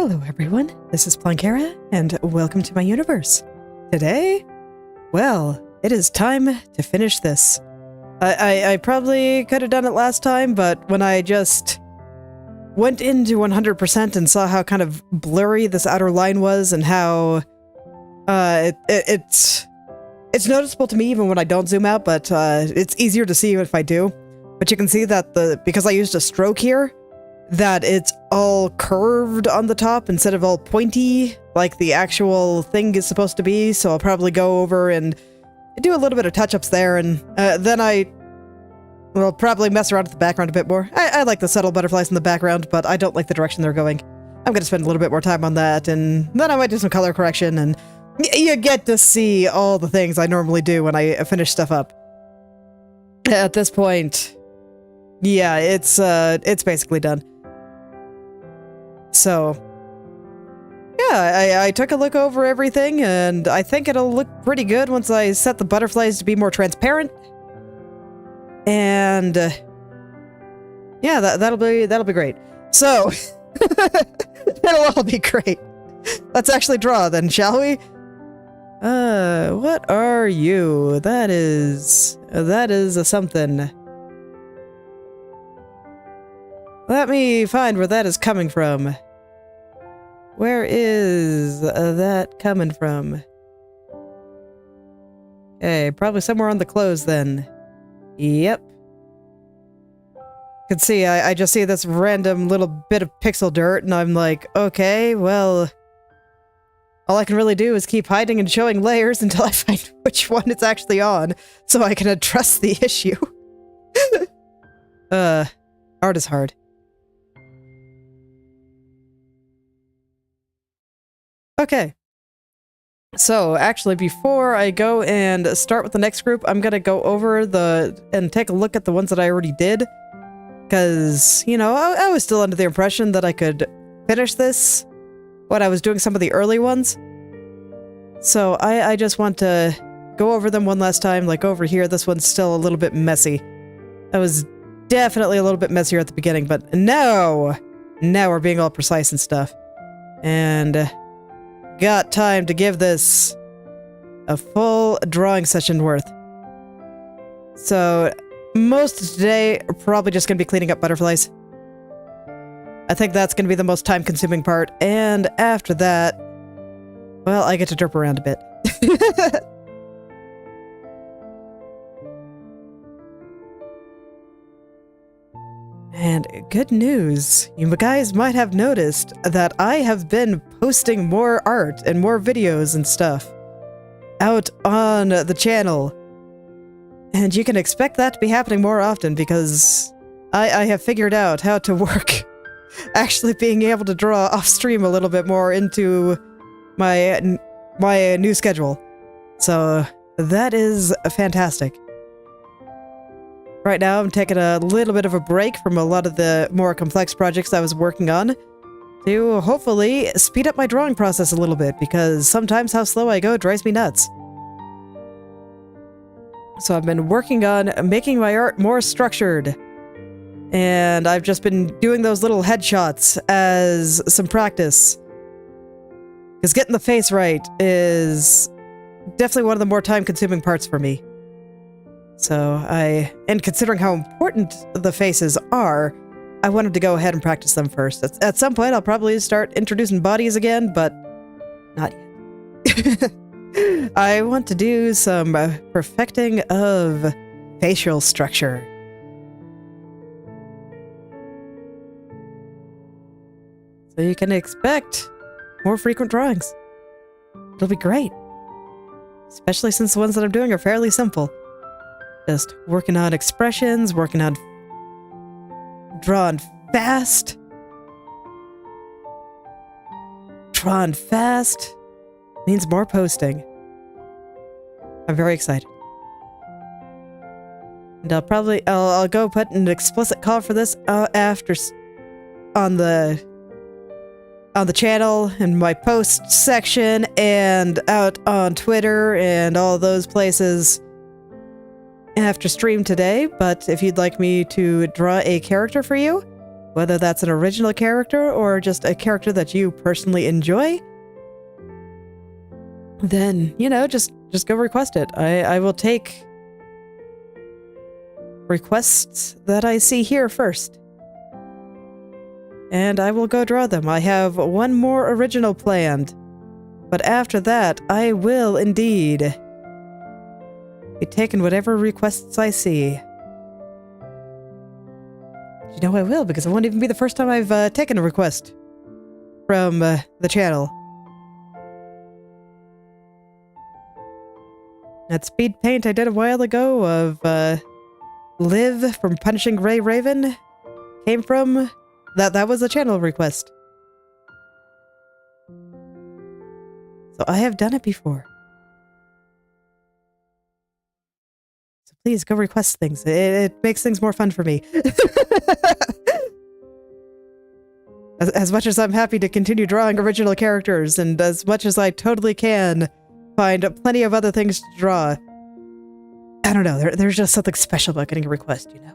Hello everyone, this is Planckera, and welcome to my universe. Today, well, it is time to finish this. I probably could have done it last time, but when I just went into 100% and saw how kind of blurry this outer line was and how it's noticeable to me even when I don't zoom out, but it's easier to see if I do. But you can see that because I used a stroke here, that it's all curved on the top instead of all pointy like the actual thing is supposed to be. So I'll probably go over and do a little bit of touch-ups there, and then I will probably mess around with the background a bit more. I like the subtle butterflies in the background, but I don't like the direction they're going. I'm going to spend a little bit more time on that, and then I might do some color correction, and you get to see all the things I normally do when I finish stuff up. At this point, yeah, it's basically done. So, yeah, I took a look over everything, and I think it'll look pretty good once I set the butterflies to be more transparent. And yeah, that'll be great. So, it'll all be great. Let's actually draw then, shall we? What are you? That is a something. Let me find where that is coming from. Where is that coming from? Okay, probably somewhere on the clothes then. Yep. You can see, I just see this random little bit of pixel dirt, and I'm like, okay, well, all I can really do is keep hiding and showing layers until I find which one it's actually on, so I can address the issue. Art is hard. Okay, so actually before I go and start with the next group, I'm gonna go over and take a look at the ones that I already did, because, you know, I was still under the impression that I could finish this when I was doing some of the early ones. So I just want to go over them one last time. Like over here, this one's still a little bit messy. I was definitely a little bit messier at the beginning, but now we're being all precise and stuff. And got time to give this a full drawing session worth. So most of today are probably just going to be cleaning up butterflies. I think that's going to be the most time-consuming part, and after that, well, I get to derp around a bit. And good news, you guys might have noticed that I have been posting more art and more videos and stuff out on the channel. And you can expect that to be happening more often because I have figured out how to work actually being able to draw off stream a little bit more into my new schedule. So that is fantastic. Right now, I'm taking a little bit of a break from a lot of the more complex projects I was working on to hopefully speed up my drawing process a little bit, because sometimes how slow I go drives me nuts. So I've been working on making my art more structured, and I've just been doing those little headshots as some practice. Because getting the face right is definitely one of the more time-consuming parts for me. So and considering how important the faces are, I wanted to go ahead and practice them first. At some point, I'll probably start introducing bodies again, but not yet. I want to do some perfecting of facial structure. So you can expect more frequent drawings. It'll be great. Especially since the ones that I'm doing are fairly simple. Just working on expressions, working on drawing fast. Drawing fast means more posting. I'm very excited. And I'll go put an explicit call for this after on the channel and my post section and out on Twitter and all those places after stream today. But if you'd like me to draw a character for you, Whether that's an original character or just a character that you personally enjoy, then, you know, just go request it. I will take requests that I see here first. And I will go draw them. I have one more original planned. But after that, I will indeed be taking whatever requests I see. You know I will, because it won't even be the first time I've taken a request from the channel. That speed paint I did a while ago of Liv from Punishing Ray Raven came from... That was a channel request. So I have done it before. So please go request things. It makes things more fun for me. As much as I'm happy to continue drawing original characters, and as much as I totally can find plenty of other things to draw, I don't know, there's just something special about getting a request, you know?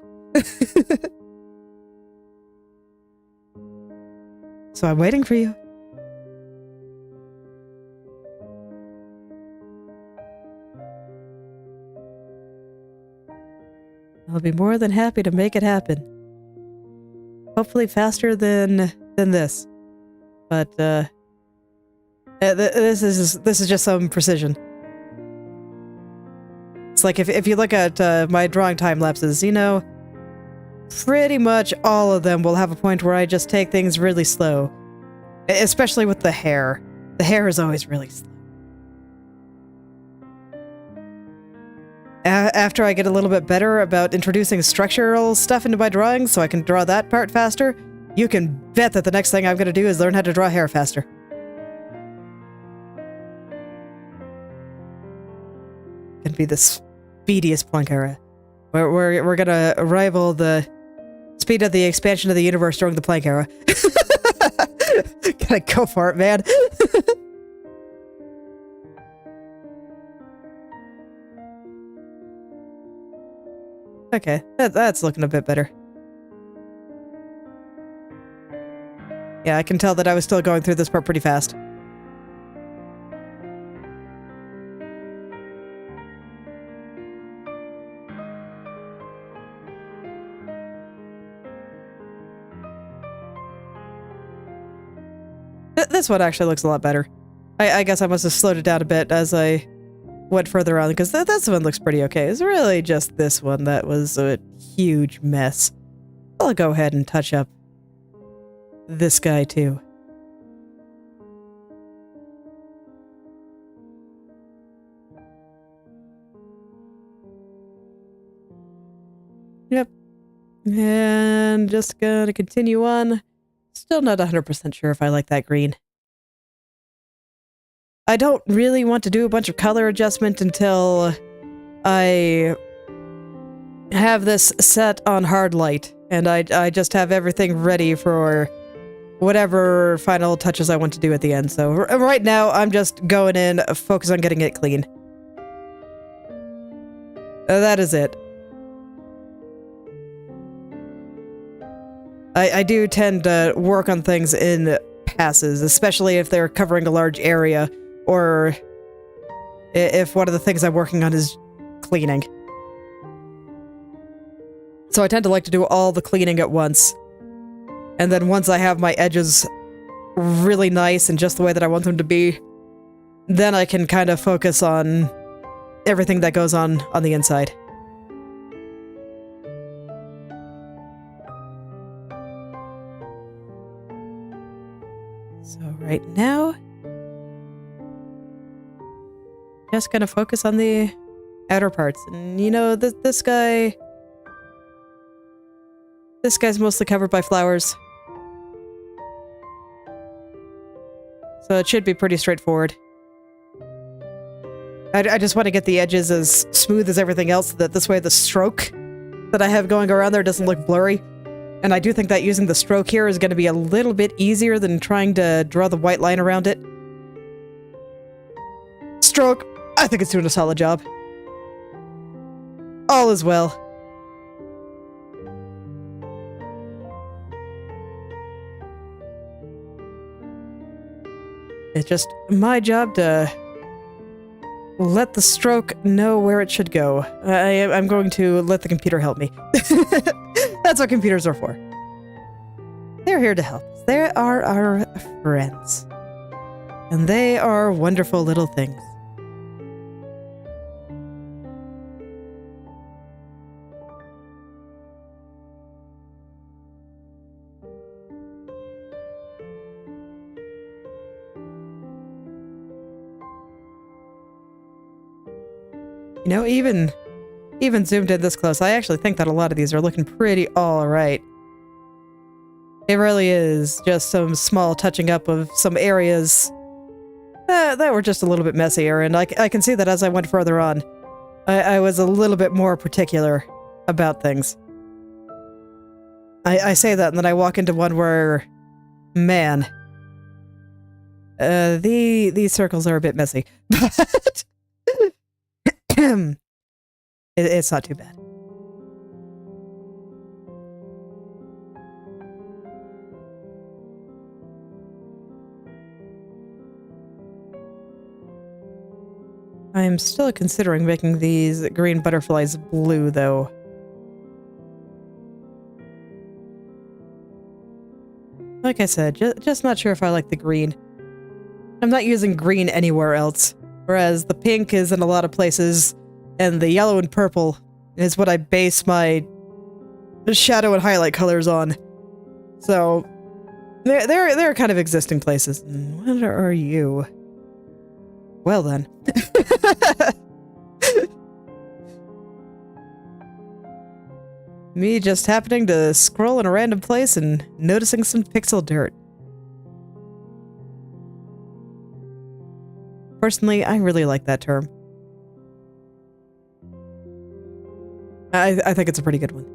So I'm waiting for you. I'll be more than happy to make it happen. Hopefully faster than this. But this is just some precision. It's like if you look at my drawing time lapses, you know, pretty much all of them will have a point where I just take things really slow. Especially with the hair. The hair is always really slow. After I get a little bit better about introducing structural stuff into my drawings so I can draw that part faster, you can bet that the next thing I'm going to do is learn how to draw hair faster. Gonna be the speediest Planckera. We're gonna rival the speed of the expansion of the universe during the Planckera. Gotta go for it, man. Okay, that's looking a bit better. Yeah, I can tell that I was still going through this part pretty fast. This one actually looks a lot better. I guess I must have slowed it down a bit as I went further on, because this one looks pretty okay. It's really just this one that was a huge mess. I'll go ahead and touch up this guy too. Yep. And just gonna continue on. Still not 100% sure if I like that green. I don't really want to do a bunch of color adjustment until I have this set on hard light, and I just have everything ready for whatever final touches I want to do at the end. So right now, I'm just going in, focus on getting it clean. That is it. I do tend to work on things in passes, especially if they're covering a large area, or if one of the things I'm working on is cleaning. So I tend to like to do all the cleaning at once. And then once I have my edges really nice and just the way that I want them to be, then I can kind of focus on everything that goes on the inside. So right now, just gonna focus on the outer parts. And you know, this guy's mostly covered by flowers. So it should be pretty straightforward. I just want to get the edges as smooth as everything else so that this way the stroke that I have going around there doesn't look blurry. And I do think that using the stroke here is going to be a little bit easier than trying to draw the white line around it. Stroke, I think it's doing a solid job. All is well. It's just my job to let the stroke know where it should go. I'm going to let the computer help me. That's what computers are for. They're here to help us. They are our friends. And they are wonderful little things. You know, even zoomed in this close, I actually think that a lot of these are looking pretty all right. It really is just some small touching up of some areas that were just a little bit messier, and I can see that as I went further on, I was a little bit more particular about things. I say that, and then I walk into one where, man, these circles are a bit messy, but it's not too bad. I'm still considering making these green butterflies blue, though. Like I said, just not sure if I like the green. I'm not using green anywhere else, whereas the pink is in a lot of places, and the yellow and purple is what I base my shadow and highlight colors on. So, they're kind of existing places. What are you? Well then. Me just happening to scroll in a random place and noticing some pixel dirt. Personally, I really like that term. I think it's a pretty good one.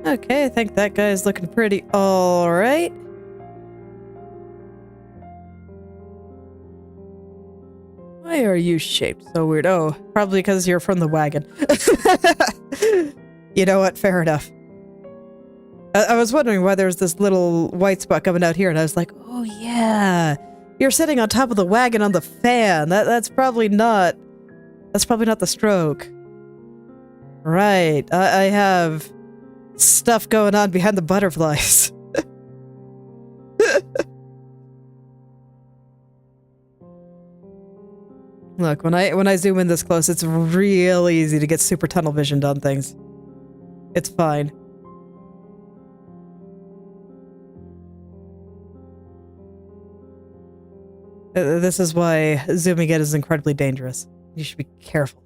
Okay, I think that guy's looking pretty alright. Why are you shaped so weird? Oh, probably because you're from the wagon. You know what? Fair enough. I was wondering why there's this little white spot coming out here, and I was like, oh yeah, you're sitting on top of the wagon on the fan. That's probably not the stroke. Right, I have stuff going on behind the butterflies. Look, when I zoom in this close, it's real easy to get super tunnel visioned on things. It's fine. This is why zooming in is incredibly dangerous. You should be careful.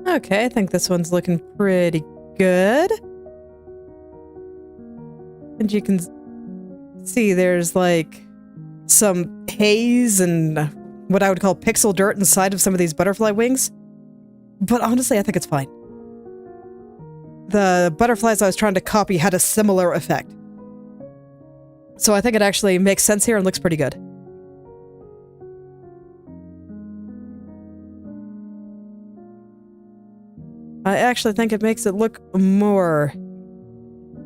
Okay, I think this one's looking pretty good. And you can see there's like some haze and what I would call pixel dirt inside of some of these butterfly wings. But honestly, I think it's fine. The butterflies I was trying to copy had a similar effect. So I think it actually makes sense here and looks pretty good. I actually think it makes it look more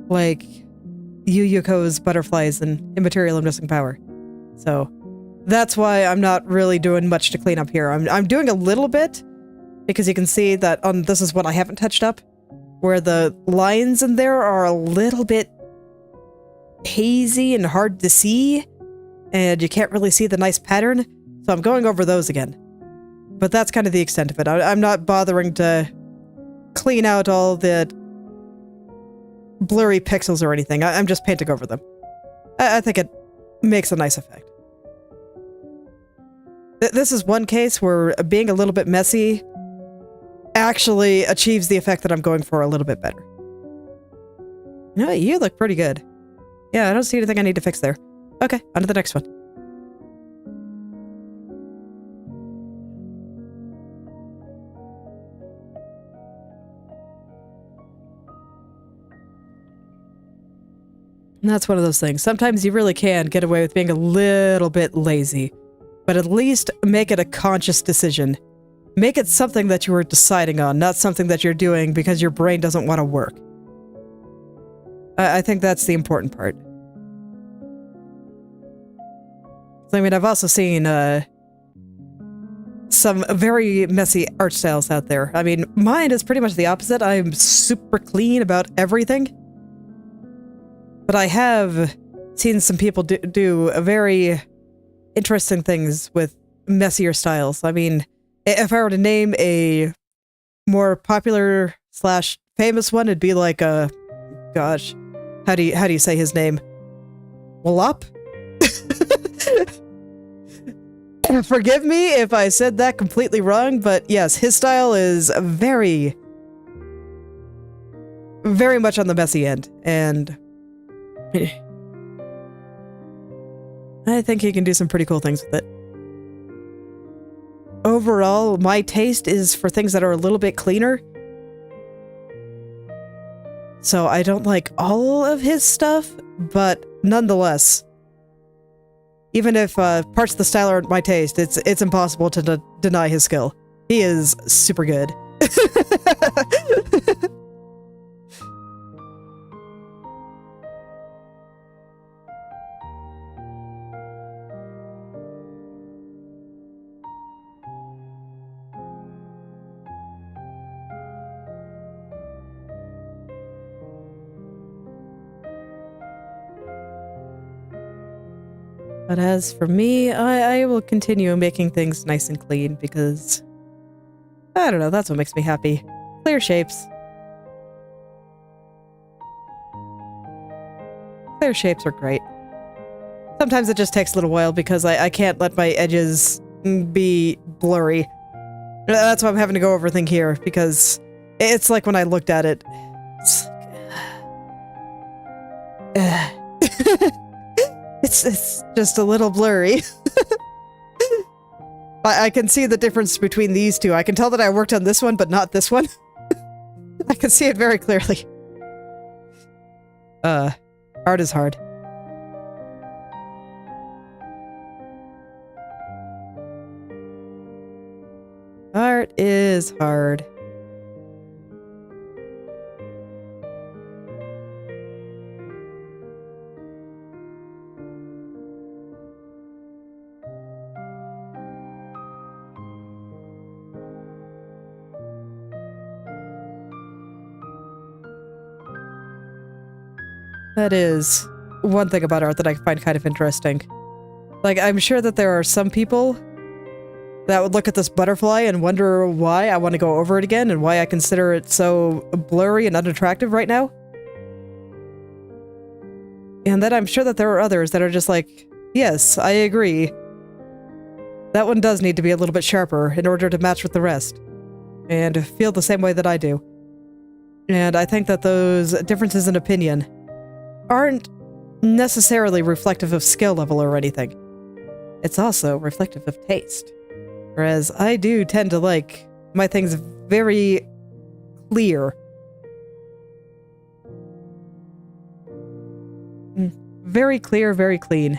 like Yuyuko's butterflies and Immaterial and Missing Power. So that's why I'm not really doing much to clean up here. I'm doing a little bit because you can see that this is what I haven't touched up, where the lines in there are a little bit hazy and hard to see, and you can't really see the nice pattern. So I'm going over those again. But that's kind of the extent of it. I'm not bothering to clean out all the blurry pixels or anything. I'm just painting over them. I think it makes a nice effect. This is one case where being a little bit messy actually achieves the effect that I'm going for a little bit better. You know, you look pretty good. Yeah, I don't see anything I need to fix there. Okay, on to the next one. And that's one of those things. Sometimes you really can get away with being a little bit lazy, but at least make it a conscious decision. Make it something that you are deciding on, not something that you're doing because your brain doesn't want to work. I think that's the important part. I mean, I've also seen some very messy art styles out there. I mean, mine is pretty much the opposite. I'm super clean about everything. But I have seen some people do very interesting things with messier styles. I mean, if I were to name a more popular / famous one, it'd be like a, gosh, how do you say his name? Wallop? Forgive me if I said that completely wrong, but yes, his style is very, very much on the messy end, and I think he can do some pretty cool things with it. Overall, my taste is for things that are a little bit cleaner. So I don't like all of his stuff, but nonetheless, even if parts of the style aren't my taste, it's impossible to deny his skill. He is super good. But as for me, I will continue making things nice and clean because, I don't know, that's what makes me happy. Clear shapes. Clear shapes are great. Sometimes it just takes a little while because I can't let my edges be blurry. That's why I'm having to go over everything here, because it's like when I looked at it, it's just a little blurry. I can see the difference between these two. I can tell that I worked on this one, but not this one. I can see it very clearly. Art is hard. Art is hard. That is one thing about art that I find kind of interesting. Like, I'm sure that there are some people that would look at this butterfly and wonder why I want to go over it again and why I consider it so blurry and unattractive right now. And then I'm sure that there are others that are just like, yes, I agree. That one does need to be a little bit sharper in order to match with the rest and feel the same way that I do. And I think that those differences in opinion aren't necessarily reflective of skill level or anything. It's also reflective of taste. Whereas I do tend to like my things very clear. Very clear, very clean.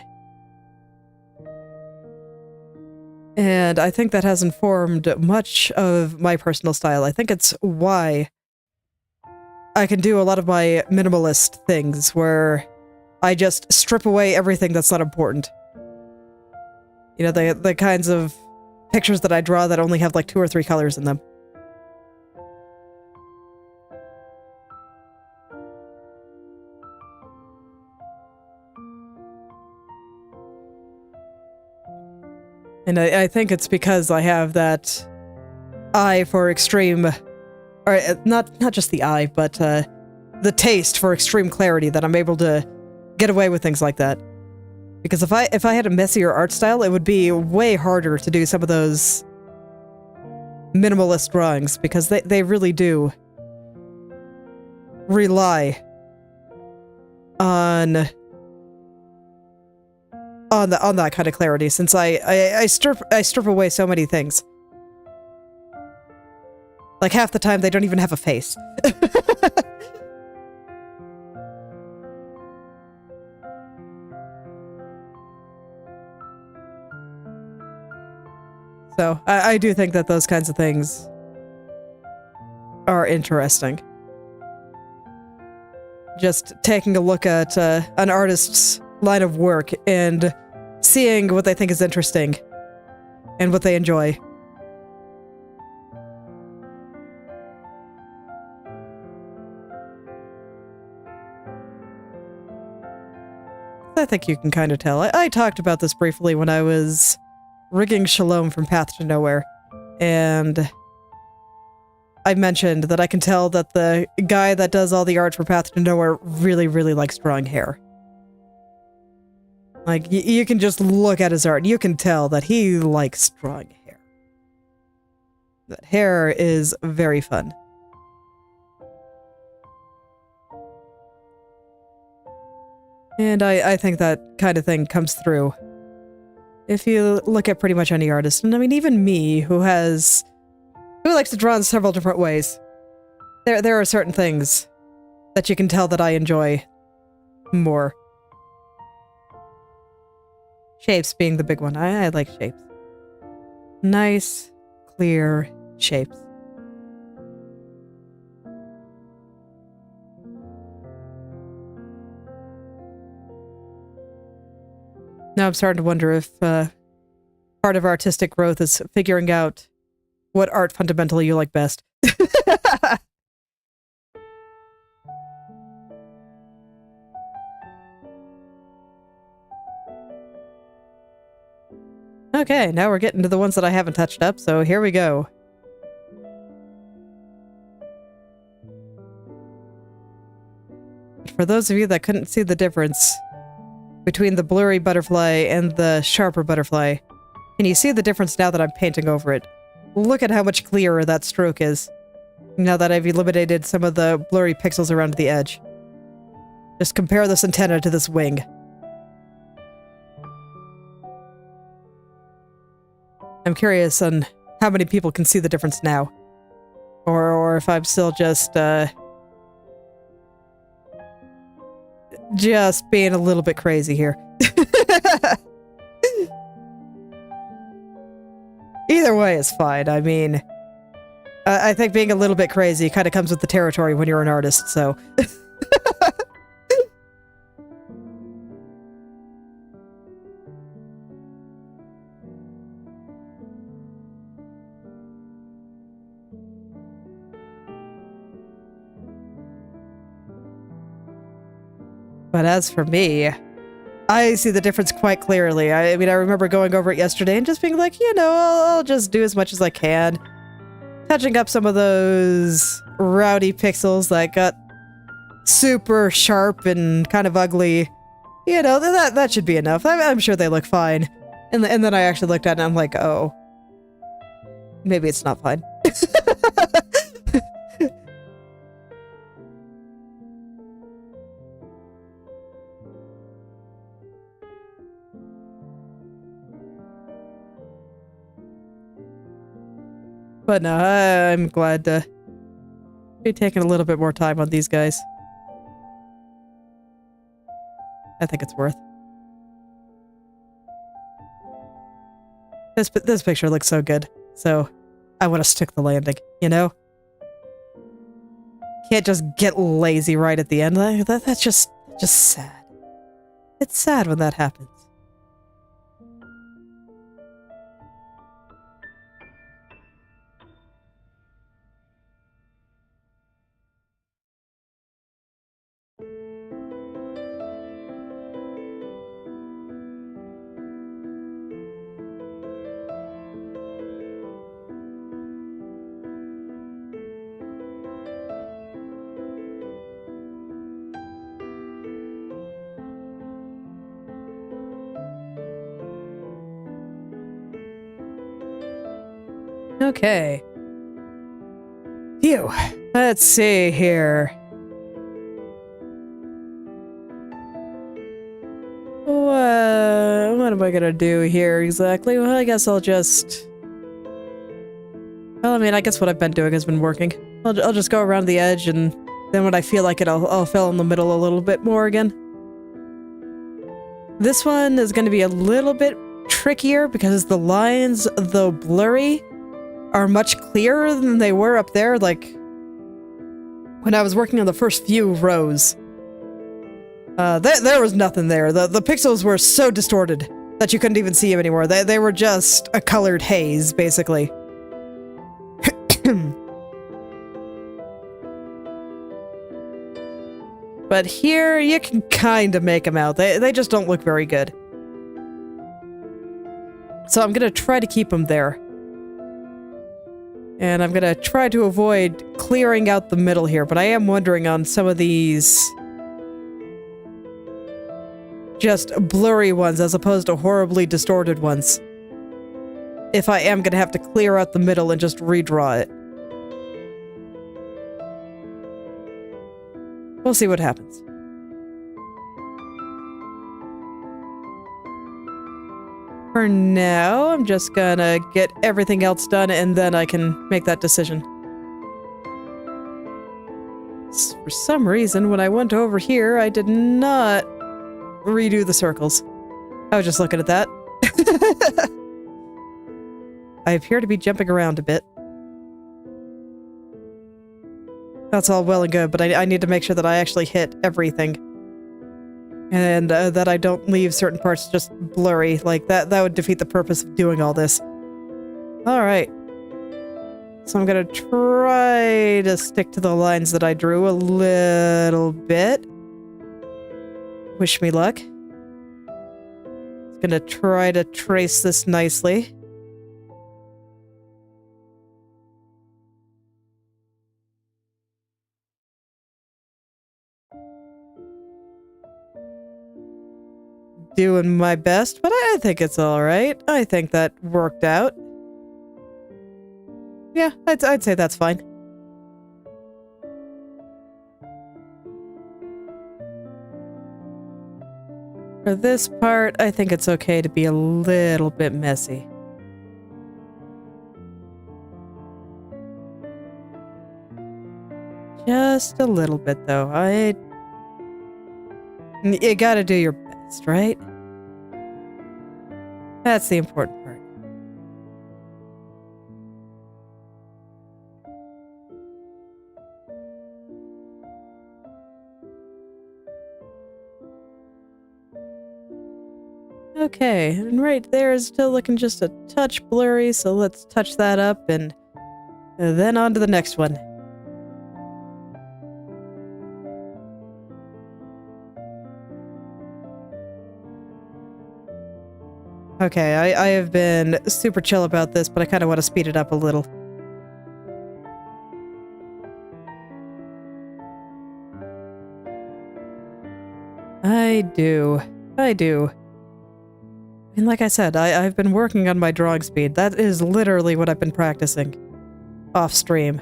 And I think that has informed much of my personal style. I think it's why I can do a lot of my minimalist things where I just strip away everything that's not important. You know, the kinds of pictures that I draw that only have like 2 or 3 colors in them. And I think it's because I have that eye for extreme, or not just the eye, but the taste for extreme clarity that I'm able to get away with things like that. Because if I had a messier art style, it would be way harder to do some of those minimalist drawings, because they really do rely on that kind of clarity, since I strip away so many things. Like half the time they don't even have a face. So I do think that those kinds of things are interesting. Just taking a look at an artist's line of work and seeing what they think is interesting and what they enjoy. I think you can kind of tell. I talked about this briefly when I was rigging Shalom from Path to Nowhere, and I mentioned that I can tell that the guy that does all the art for Path to Nowhere really, really likes drawing hair. Like, you can just look at his art, and you can tell that he likes drawing hair. That hair is very fun. And I think that kind of thing comes through if you look at pretty much any artist. And I mean, even me, who likes to draw in several different ways, there are certain things that you can tell that I enjoy more. Shapes being the big one. I like shapes. Nice, clear shapes. Now I'm starting to wonder if part of artistic growth is figuring out what art fundamentally you like best. Okay, now we're getting to the ones that I haven't touched up, so here we go. For those of you that couldn't see the difference between the blurry butterfly and the sharper butterfly, can you see the difference now that I'm painting over it? Look at how much clearer that stroke is, now that I've eliminated some of the blurry pixels around the edge. Just compare this antenna to this wing. I'm curious on how many people can see the difference now. Or if I'm still just being a little bit crazy here. Either way is fine. I mean, I think being a little bit crazy kind of comes with the territory when you're an artist, so... But as for me, I see the difference quite clearly. I mean, I remember going over it yesterday and just being like, you know, I'll just do as much as I can. Touching up some of those rowdy pixels that got super sharp and kind of ugly. You know, that should be enough. I'm sure they look fine. And then I actually looked at it and I'm like, oh, maybe it's not fine. But no, I'm glad to be taking a little bit more time on these guys. I think it's worth. This picture looks so good, so I want to stick the landing, you know? Can't just get lazy right at the end. That's just sad. It's sad when that happens. Okay. Phew. Let's see here. What am I gonna do here exactly? Well, I guess I'll just... Well, I mean, I guess what I've been doing has been working. I'll just go around the edge, and then when I feel like it, I'll fill in the middle a little bit more again. This one is gonna be a little bit trickier because the lines, though blurry, are much clearer than they were up there, like when I was working on the first few rows. There was nothing there. The pixels were so distorted that you couldn't even see them anymore. They were just a colored haze, basically. But here, you can kind of make them out. They just don't look very good. So I'm gonna try to keep them there. And I'm gonna try to avoid clearing out the middle here, but I am wondering on some of these just blurry ones as opposed to horribly distorted ones, if I am gonna have to clear out the middle and just redraw it. We'll see what happens. For now, I'm just gonna get everything else done and then I can make that decision. For some reason, when I went over here, I did not redo the circles. I was just looking at that. I appear to be jumping around a bit. That's all well and good, but I need to make sure that I actually hit everything. And that I don't leave certain parts just blurry. Like, that would defeat the purpose of doing all this. Alright. So I'm gonna try to stick to the lines that I drew a little bit. Wish me luck. Gonna try to trace this nicely. Doing my best, but I think it's alright. I think that worked out. Yeah, I'd say that's fine. For this part, I think it's okay to be a little bit messy. Just a little bit, though. You gotta do your best, right? That's the important part. Okay, and right there is still looking just a touch blurry, so let's touch that up and then on to the next one. Okay, I have been super chill about this, but I kind of want to speed it up a little. I do. And like I said, I've been working on my drawing speed. That is literally what I've been practicing off stream.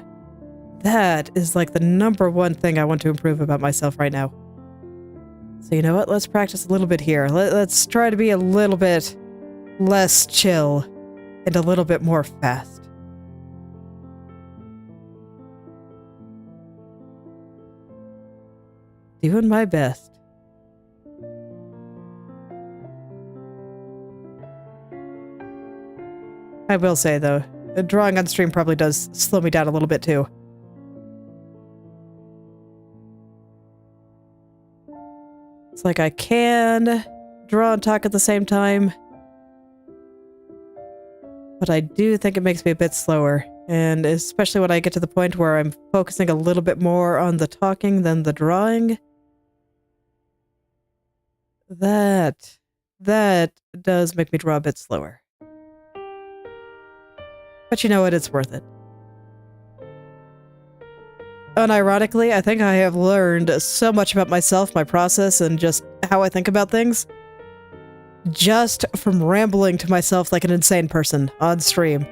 That is like the #1 thing I want to improve about myself right now. So you know what? Let's practice a little bit here. Let's try to be a little bit less chill and a little bit more fast. Doing my best. I will say, though, drawing on stream probably does slow me down a little bit, too. It's like I can draw and talk at the same time, but I do think it makes me a bit slower, and especially when I get to the point where I'm focusing a little bit more on the talking than the drawing. That does make me draw a bit slower. But you know what? It's worth it. Unironically, I think I have learned so much about myself, my process, and just how I think about things, just from rambling to myself like an insane person on stream.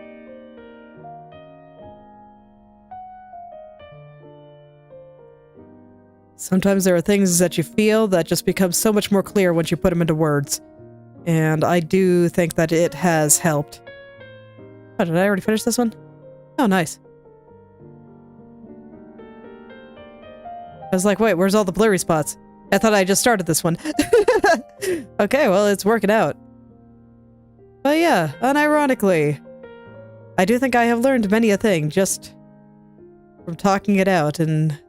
Sometimes there are things that you feel that just become so much more clear once you put them into words. And I do think that it has helped. Oh, did I already finish this one? Oh, nice. I was like, wait, where's all the blurry spots? I thought I just started this one. Okay, well, it's working out. But yeah, unironically, I do think I have learned many a thing just from talking it out and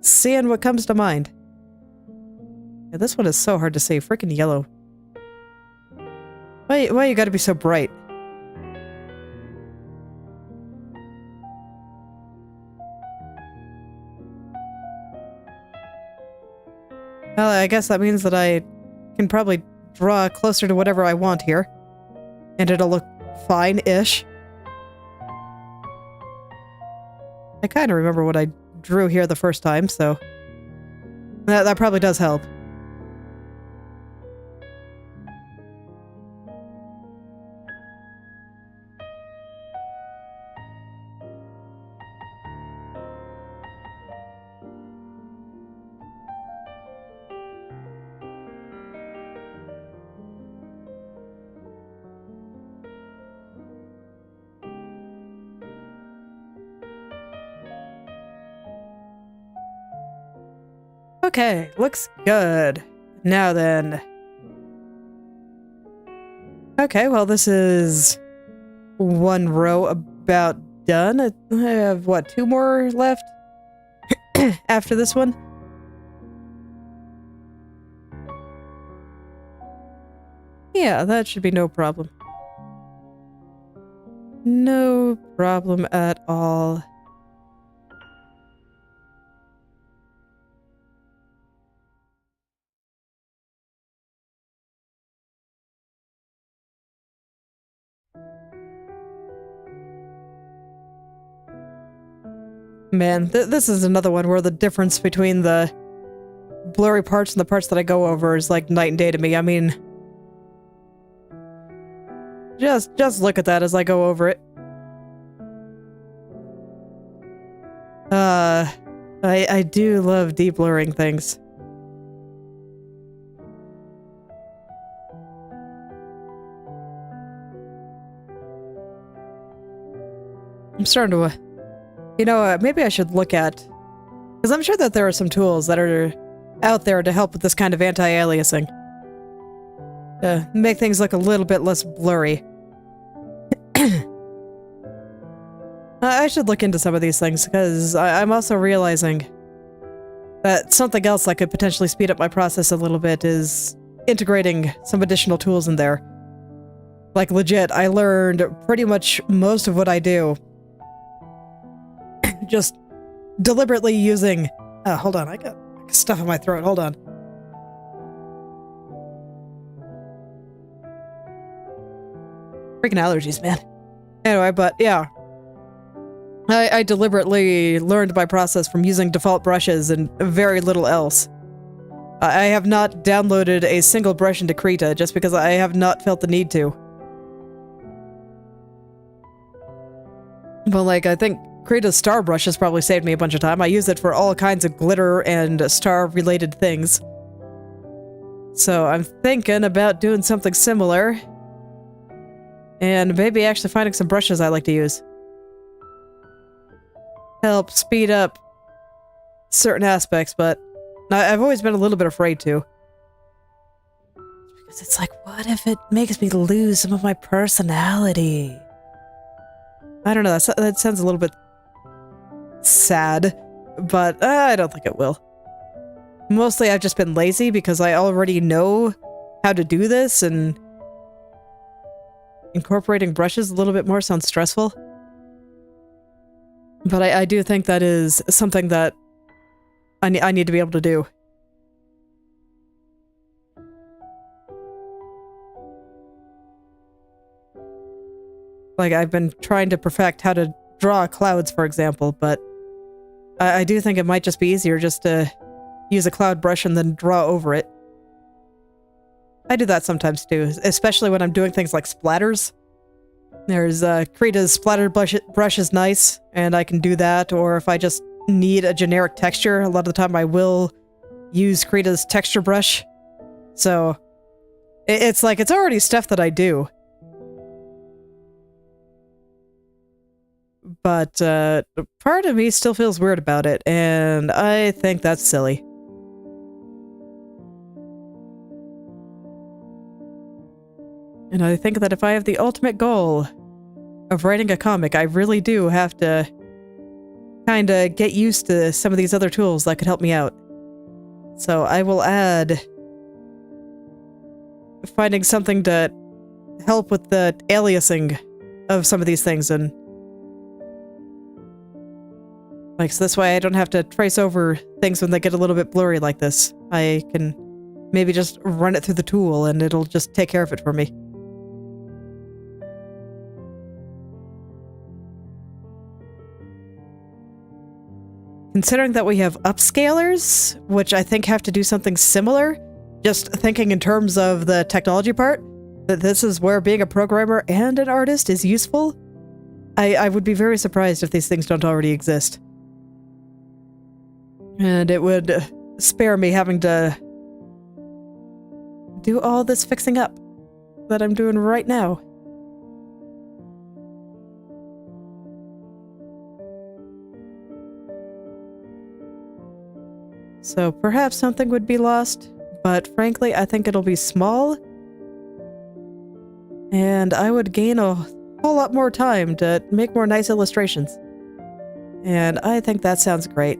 seeing what comes to mind. Yeah, this one is so hard to see. Freaking yellow. Why you gotta be so bright? Well, I guess that means that I can probably draw closer to whatever I want here. And it'll look fine-ish. I kind of remember what I drew here the first time, so that probably does help. Okay, looks good. Now then. Okay, well this is one row about done. I have, what, 2 more left? After this one? Yeah, that should be no problem. No problem at all. Man, this is another one where the difference between the blurry parts and the parts that I go over is like night and day to me. I mean, just look at that as I go over it. I do love de-blurring things. I'm starting to, you know, maybe I should look at, because I'm sure that there are some tools that are out there to help with this kind of anti-aliasing. Make things look a little bit less blurry. I should look into some of these things, because I'm also realizing that something else that could potentially speed up my process a little bit is integrating some additional tools in there. Like, legit, I learned pretty much most of what I do just deliberately using... hold on, I got stuff in my throat, hold on. Freaking allergies, man. Anyway, but yeah. I deliberately learned my process from using default brushes and very little else. I have not downloaded a single brush into Krita just because I have not felt the need to. But like, I think Krita's star brush has probably saved me a bunch of time. I use it for all kinds of glitter and star-related things. So I'm thinking about doing something similar. And maybe actually finding some brushes I like to use. Help speed up certain aspects, but I've always been a little bit afraid to. Because it's like, what if it makes me lose some of my personality? I don't know, that sounds a little bit sad, but I don't think it will. Mostly I've just been lazy because I already know how to do this, and incorporating brushes a little bit more sounds stressful. But I do think that is something that I need to be able to do. Like, I've been trying to perfect how to draw clouds, for example, but I do think it might just be easier just to use a cloud brush and then draw over it. I do that sometimes too, especially when I'm doing things like splatters. There's Krita's splatter brush is nice, and I can do that, or if I just need a generic texture, a lot of the time I will use Krita's texture brush. So it's like, it's already stuff that I do. But part of me still feels weird about it, and I think that's silly. And I think that if I have the ultimate goal of writing a comic, I really do have to kind of get used to some of these other tools that could help me out. So I will add finding something to help with the aliasing of some of these things, and like, so this way I don't have to trace over things when they get a little bit blurry like this. I can maybe just run it through the tool and it'll just take care of it for me. Considering that we have upscalers, which I think have to do something similar, just thinking in terms of the technology part, that this is where being a programmer and an artist is useful, I would be very surprised if these things don't already exist. And it would spare me having to do all this fixing up that I'm doing right now. So perhaps something would be lost, but frankly, I think it'll be small. And I would gain a whole lot more time to make more nice illustrations. And I think that sounds great.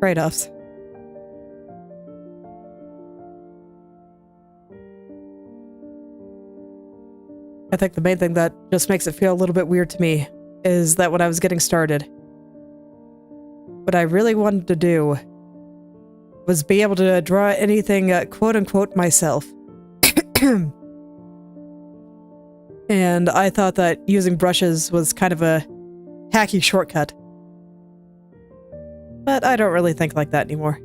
Trade-offs. I think the main thing that just makes it feel a little bit weird to me is that when I was getting started, what I really wanted to do was be able to draw anything quote-unquote myself. And I thought that using brushes was kind of a hacky shortcut. But I don't really think like that anymore.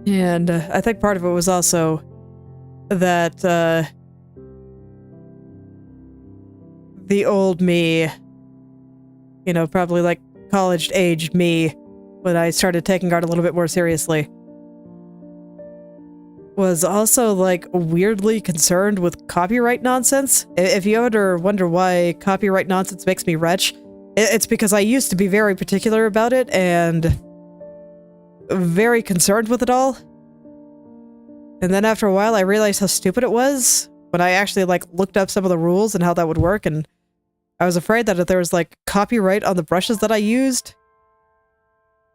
And I think part of it was also that the old me, you know, probably like college-aged me, when I started taking art a little bit more seriously, was also like weirdly concerned with copyright nonsense. If you ever wonder why copyright nonsense makes me retch, it's because I used to be very particular about it and very concerned with it all. And then after a while I realized how stupid it was when I actually like looked up some of the rules and how that would work, and I was afraid that if there was like copyright on the brushes that I used,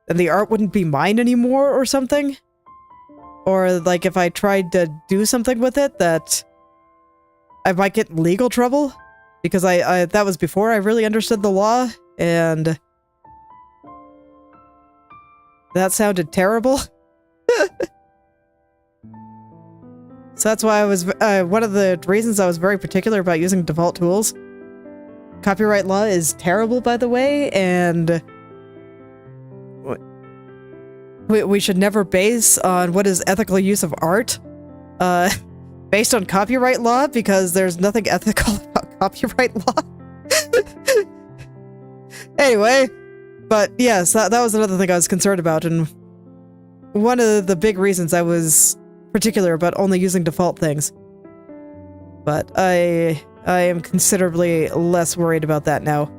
then the art wouldn't be mine anymore or something. Or like if I tried to do something with it, that I might get in legal trouble, because I that was before I really understood the law, and that sounded terrible. So that's why I was one of the reasons I was very particular about using default tools. Copyright law is terrible, by the way, and we should never base on what is ethical use of art based on copyright law, because there's nothing ethical about copyright law. Anyway, but yes, that was another thing I was concerned about, and one of the big reasons I was particular about only using default things. But I am considerably less worried about that now.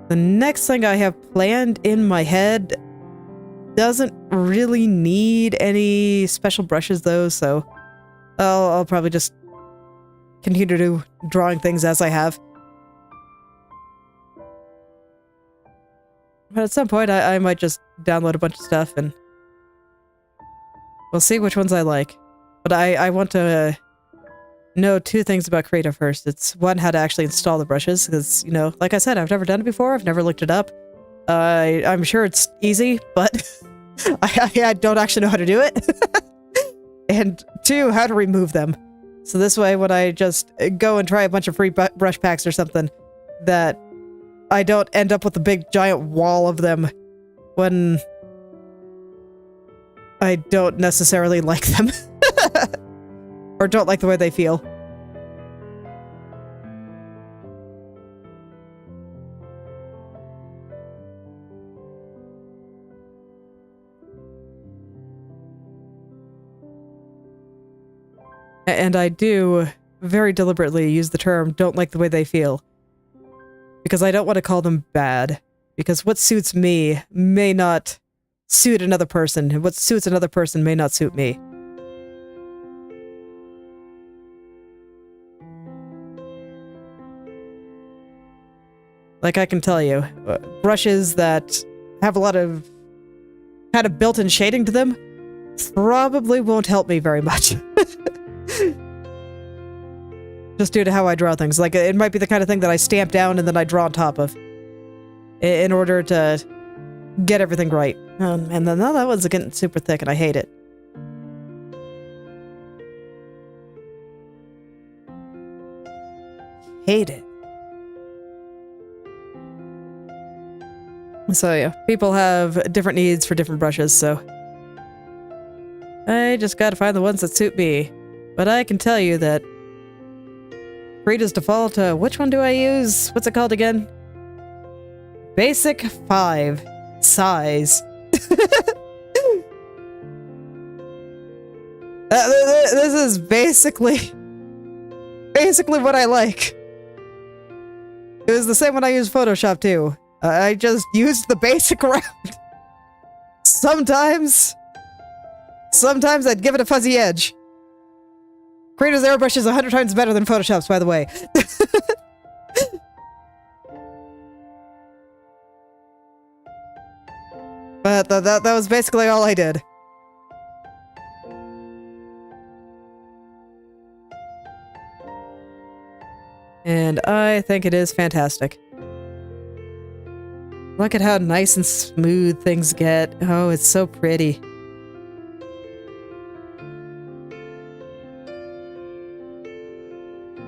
The next thing I have planned in my head doesn't really need any special brushes though, so I'll probably just continue to do drawing things as I have. But at some point I might just download a bunch of stuff and we'll see which ones I like. But I want to know two things about Krita first. It's one, how to actually install the brushes, because, you know, like I said, I've never done it before. I've never looked it up. I'm sure it's easy, but I don't actually know how to do it. And two, how to remove them. So this way, when I just go and try a bunch of free brush packs or something, that I don't end up with a big giant wall of them when I don't necessarily like them. Or don't like the way they feel. And I do very deliberately use the term don't like the way they feel. Because I don't want to call them bad. Because what suits me may not suit another person, and what suits another person may not suit me. Like I can tell you, brushes that have a lot of kind of built-in shading to them probably won't help me very much. Just due to how I draw things. Like, it might be the kind of thing that I stamp down and then I draw on top of. In order to get everything right. And then that one's getting super thick and I hate it. Hate it. So yeah, people have different needs for different brushes, so I just gotta find the ones that suit me. But I can tell you that Krita's default, which one do I use? What's it called again? Basic 5 size. This is basically what I like. It was the same when I used Photoshop too. I just used the basic round. Sometimes I'd give it a fuzzy edge. Krita's airbrush is 100 times better than Photoshop's, by the way. But that was basically all I did. And I think it is fantastic. Look at how nice and smooth things get. Oh, it's so pretty.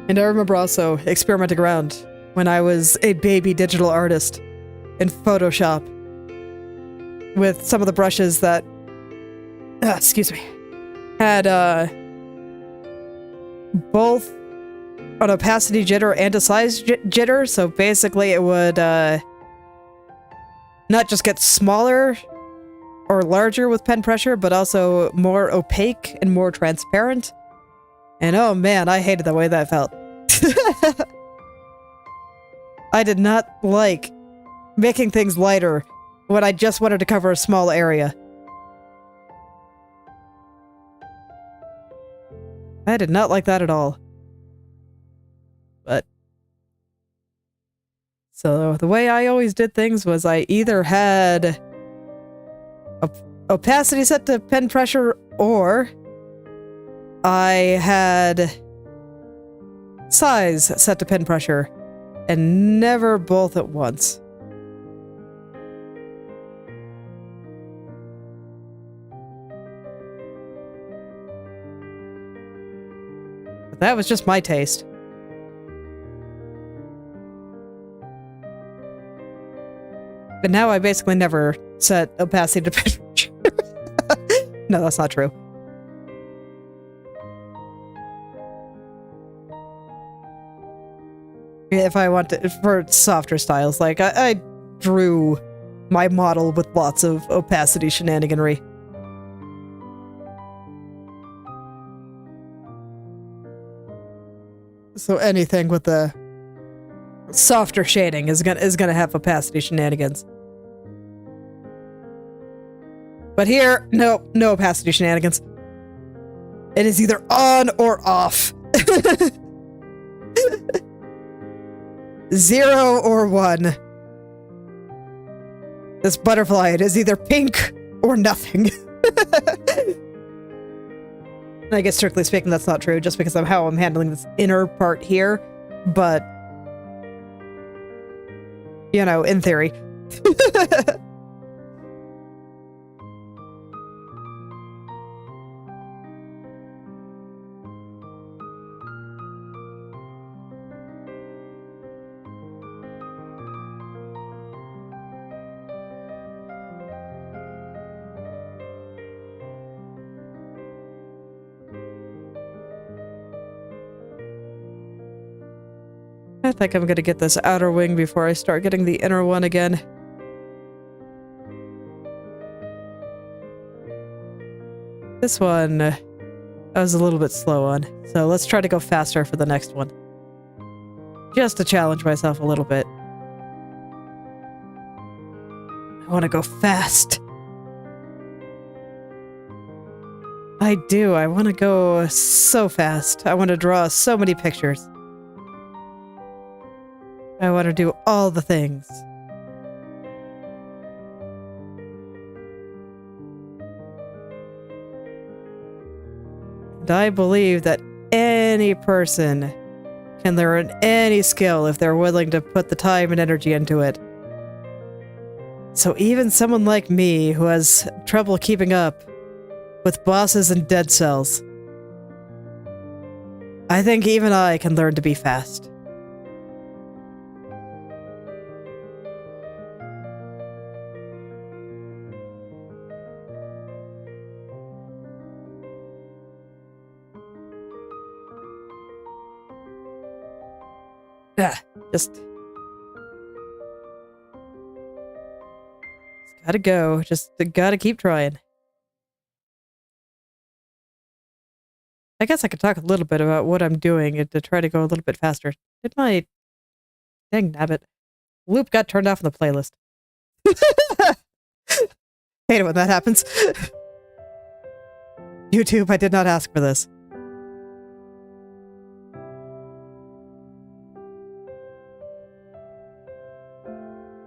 And I remember also experimenting around when I was a baby digital artist in Photoshop with some of the brushes that, excuse me, had both an opacity jitter and a size jitter. So basically it would not just get smaller or larger with pen pressure, but also more opaque and more transparent. And oh man, I hated the way that felt. I did not like making things lighter when I just wanted to cover a small area. I did not like that at all. But so the way I always did things was I either had opacity set to pen pressure, or I had size set to pen pressure, and never both at once. But that was just my taste. But now I basically never set opacity to pen pressure. No, that's not true. If I want to, for softer styles, like I drew my model with lots of opacity shenaniganry. So anything with the softer shading is gonna have opacity shenanigans. But here, no opacity shenanigans. It is either on or off. 0 or 1. This butterfly, it is either pink or nothing. I guess strictly speaking, that's not true, just because of how I'm handling this inner part here. But, you know, in theory. I think I'm gonna get this outer wing before I start getting the inner one again. This one, I was a little bit slow on, so let's try to go faster for the next one. Just to challenge myself a little bit. I want to go fast. I do. I want to go so fast. I want to draw so many pictures. I want to do all the things. And I believe that any person can learn any skill if they're willing to put the time and energy into it. So even someone like me who has trouble keeping up with bosses and dead cells, I think even I can learn to be fast. Just gotta go. Just gotta keep trying. I guess I could talk a little bit about what I'm doing to try to go a little bit faster. Did my... Dang nabbit. Loop got turned off in the playlist. Hate it when that happens. YouTube, I did not ask for this.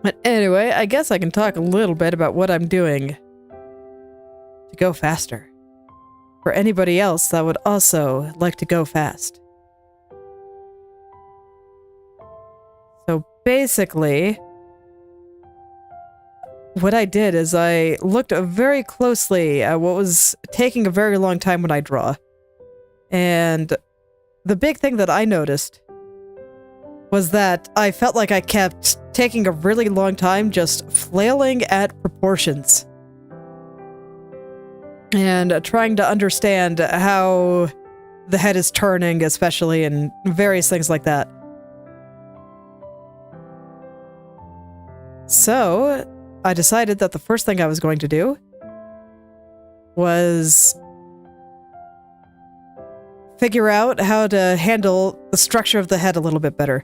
But anyway, I guess I can talk a little bit about what I'm doing to go faster. For anybody else that would also like to go fast. So basically, what I did is I looked very closely at what was taking a very long time when I draw. And the big thing that I noticed was that I felt like I kept taking a really long time just flailing at proportions. And trying to understand how the head is turning, especially, and various things like that. So, I decided that the first thing I was going to do was figure out how to handle the structure of the head a little bit better.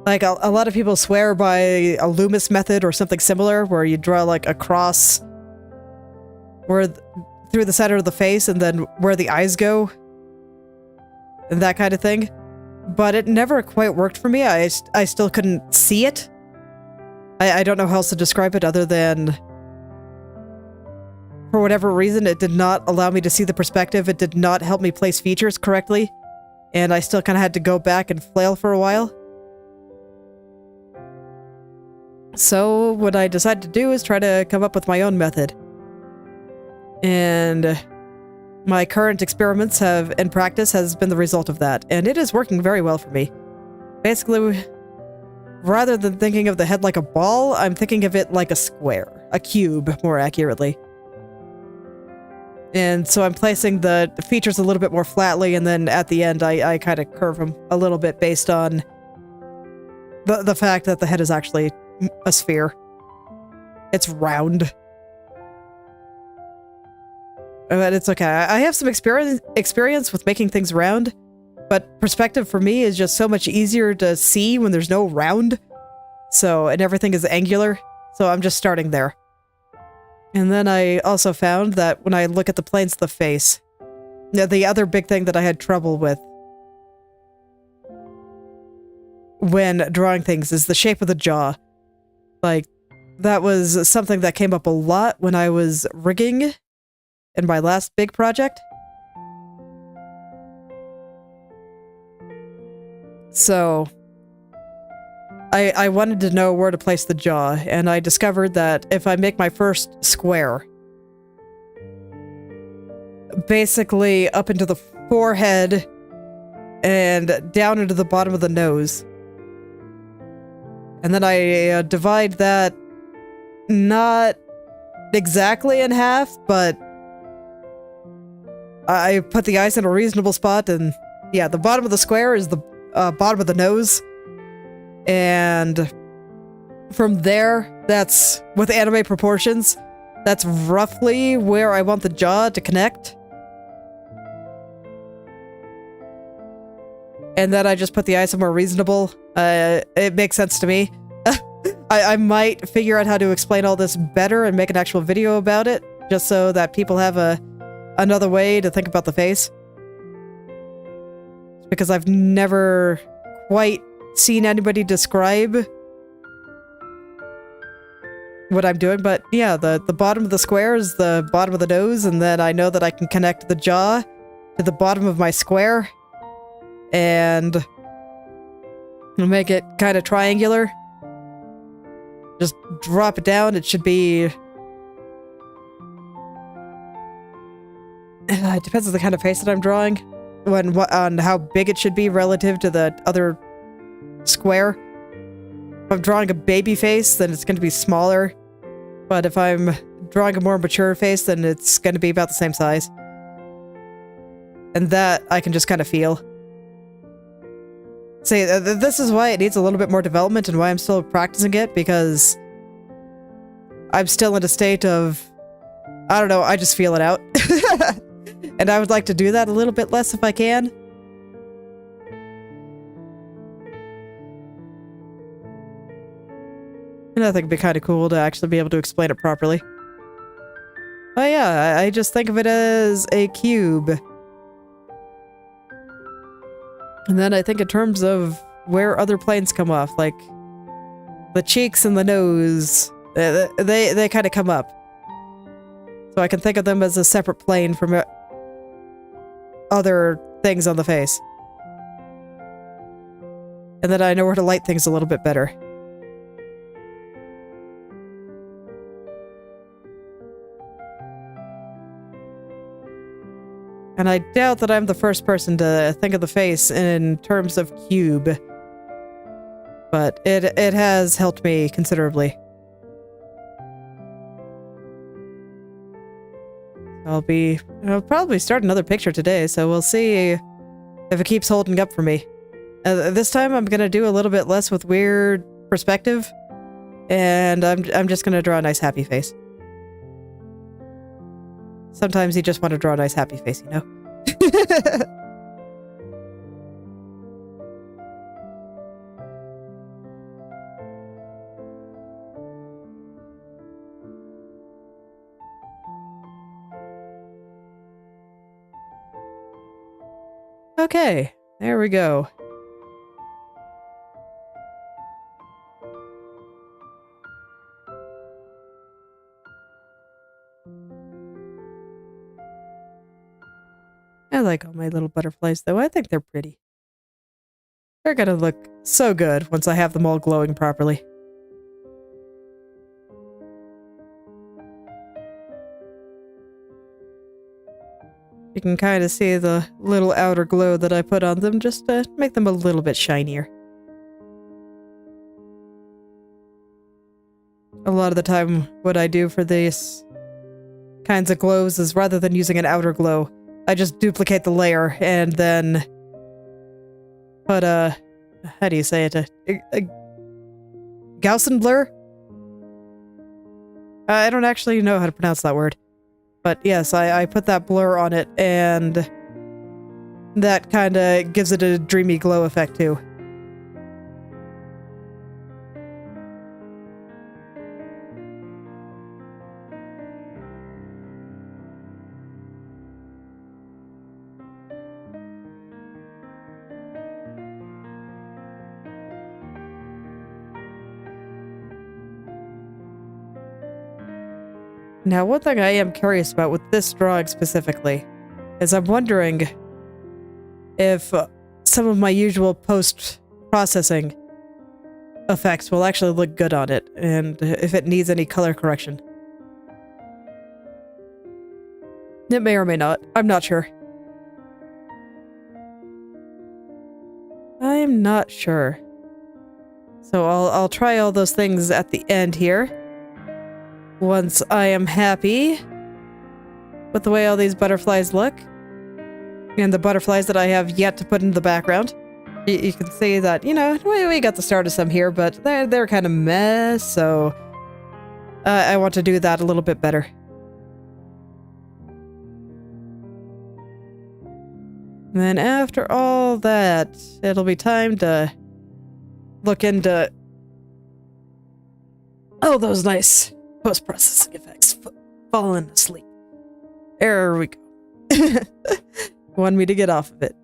Like, a lot of people swear by a Loomis method or something similar, where you draw like a cross through the center of the face and then where the eyes go and that kind of thing. But it never quite worked for me. I still couldn't see it. I don't know how else to describe it other than, for whatever reason, it did not allow me to see the perspective. It did not help me place features correctly. And I still kind of had to go back and flail for a while. So what I decided to do is try to come up with my own method. And my current experiments and practice has been the result of that. And it is working very well for me. Basically, rather than thinking of the head like a ball, I'm thinking of it like a square. A cube, more accurately. And so I'm placing the features a little bit more flatly, and then at the end I kind of curve them a little bit based on the fact that the head is actually a sphere. It's round. But it's okay. I have some experience with making things round, but perspective for me is just so much easier to see when there's no round. So, and everything is angular. So I'm just starting there. And then I also found that when I look at the planes of the face, the other big thing that I had trouble with when drawing things is the shape of the jaw. Like, that was something that came up a lot when I was rigging in my last big project. So, I wanted to know where to place the jaw, and I discovered that if I make my first square, basically up into the forehead and down into the bottom of the nose, and then I divide that not exactly in half, but I put the eyes in a reasonable spot, and yeah, the bottom of the square is the bottom of the nose, And from there, that's with anime proportions, that's roughly where I want the jaw to connect. And then I just put the eye somewhere reasonable. It makes sense to me. I might figure out how to explain all this better and make an actual video about it, just so that people have another way to think about the face. Because I've never quite seen anybody describe what I'm doing, but yeah, the bottom of the square is the bottom of the nose, and then I know that I can connect the jaw to the bottom of my square and make it kind of triangular. Just drop it down. It should be... it depends on the kind of face that I'm drawing, on how big it should be relative to the other square. If I'm drawing a baby face, then it's going to be smaller. But if I'm drawing a more mature face, then it's going to be about the same size. And that I can just kind of feel. See, this is why it needs a little bit more development and why I'm still practicing it, because I'm still in a state of, I don't know, I just feel it out. And I would like to do that a little bit less if I can. And I think it'd be kind of cool to actually be able to explain it properly. Oh yeah, I just think of it as a cube. And then I think in terms of where other planes come off, like the cheeks and the nose, they kind of come up. So I can think of them as a separate plane from other things on the face. And then I know where to light things a little bit better. And I doubt that I'm the first person to think of the face in terms of cube. But it has helped me considerably. I'll probably start another picture today, so we'll see if it keeps holding up for me. This time I'm gonna do a little bit less with weird perspective, and I'm just gonna draw a nice happy face. Sometimes you just want to draw a nice happy face, you know? Okay, there we go. I like all my little butterflies, though. I think they're pretty. They're gonna look so good once I have them all glowing properly. You can kind of see the little outer glow that I put on them just to make them a little bit shinier. A lot of the time, what I do for these kinds of glows is rather than using an outer glow, I just duplicate the layer and then put a... how do you say it? A Gaussian blur? I don't actually know how to pronounce that word. But yes, I put that blur on it, and that kind of gives it a dreamy glow effect too. Now, one thing I am curious about with this drawing specifically is I'm wondering if some of my usual post-processing effects will actually look good on it, and if it needs any color correction. It may or may not. I'm not sure. I'm not sure. So I'll try all those things at the end here. Once I am happy with the way all these butterflies look, and the butterflies that I have yet to put in the background. you can see that, you know, we got the start of some here, but they're kind of mess, so I want to do that a little bit better. And then after all that, it'll be time to look into those nice post-processing effects. Falling asleep. There we go. Want me to get off of it.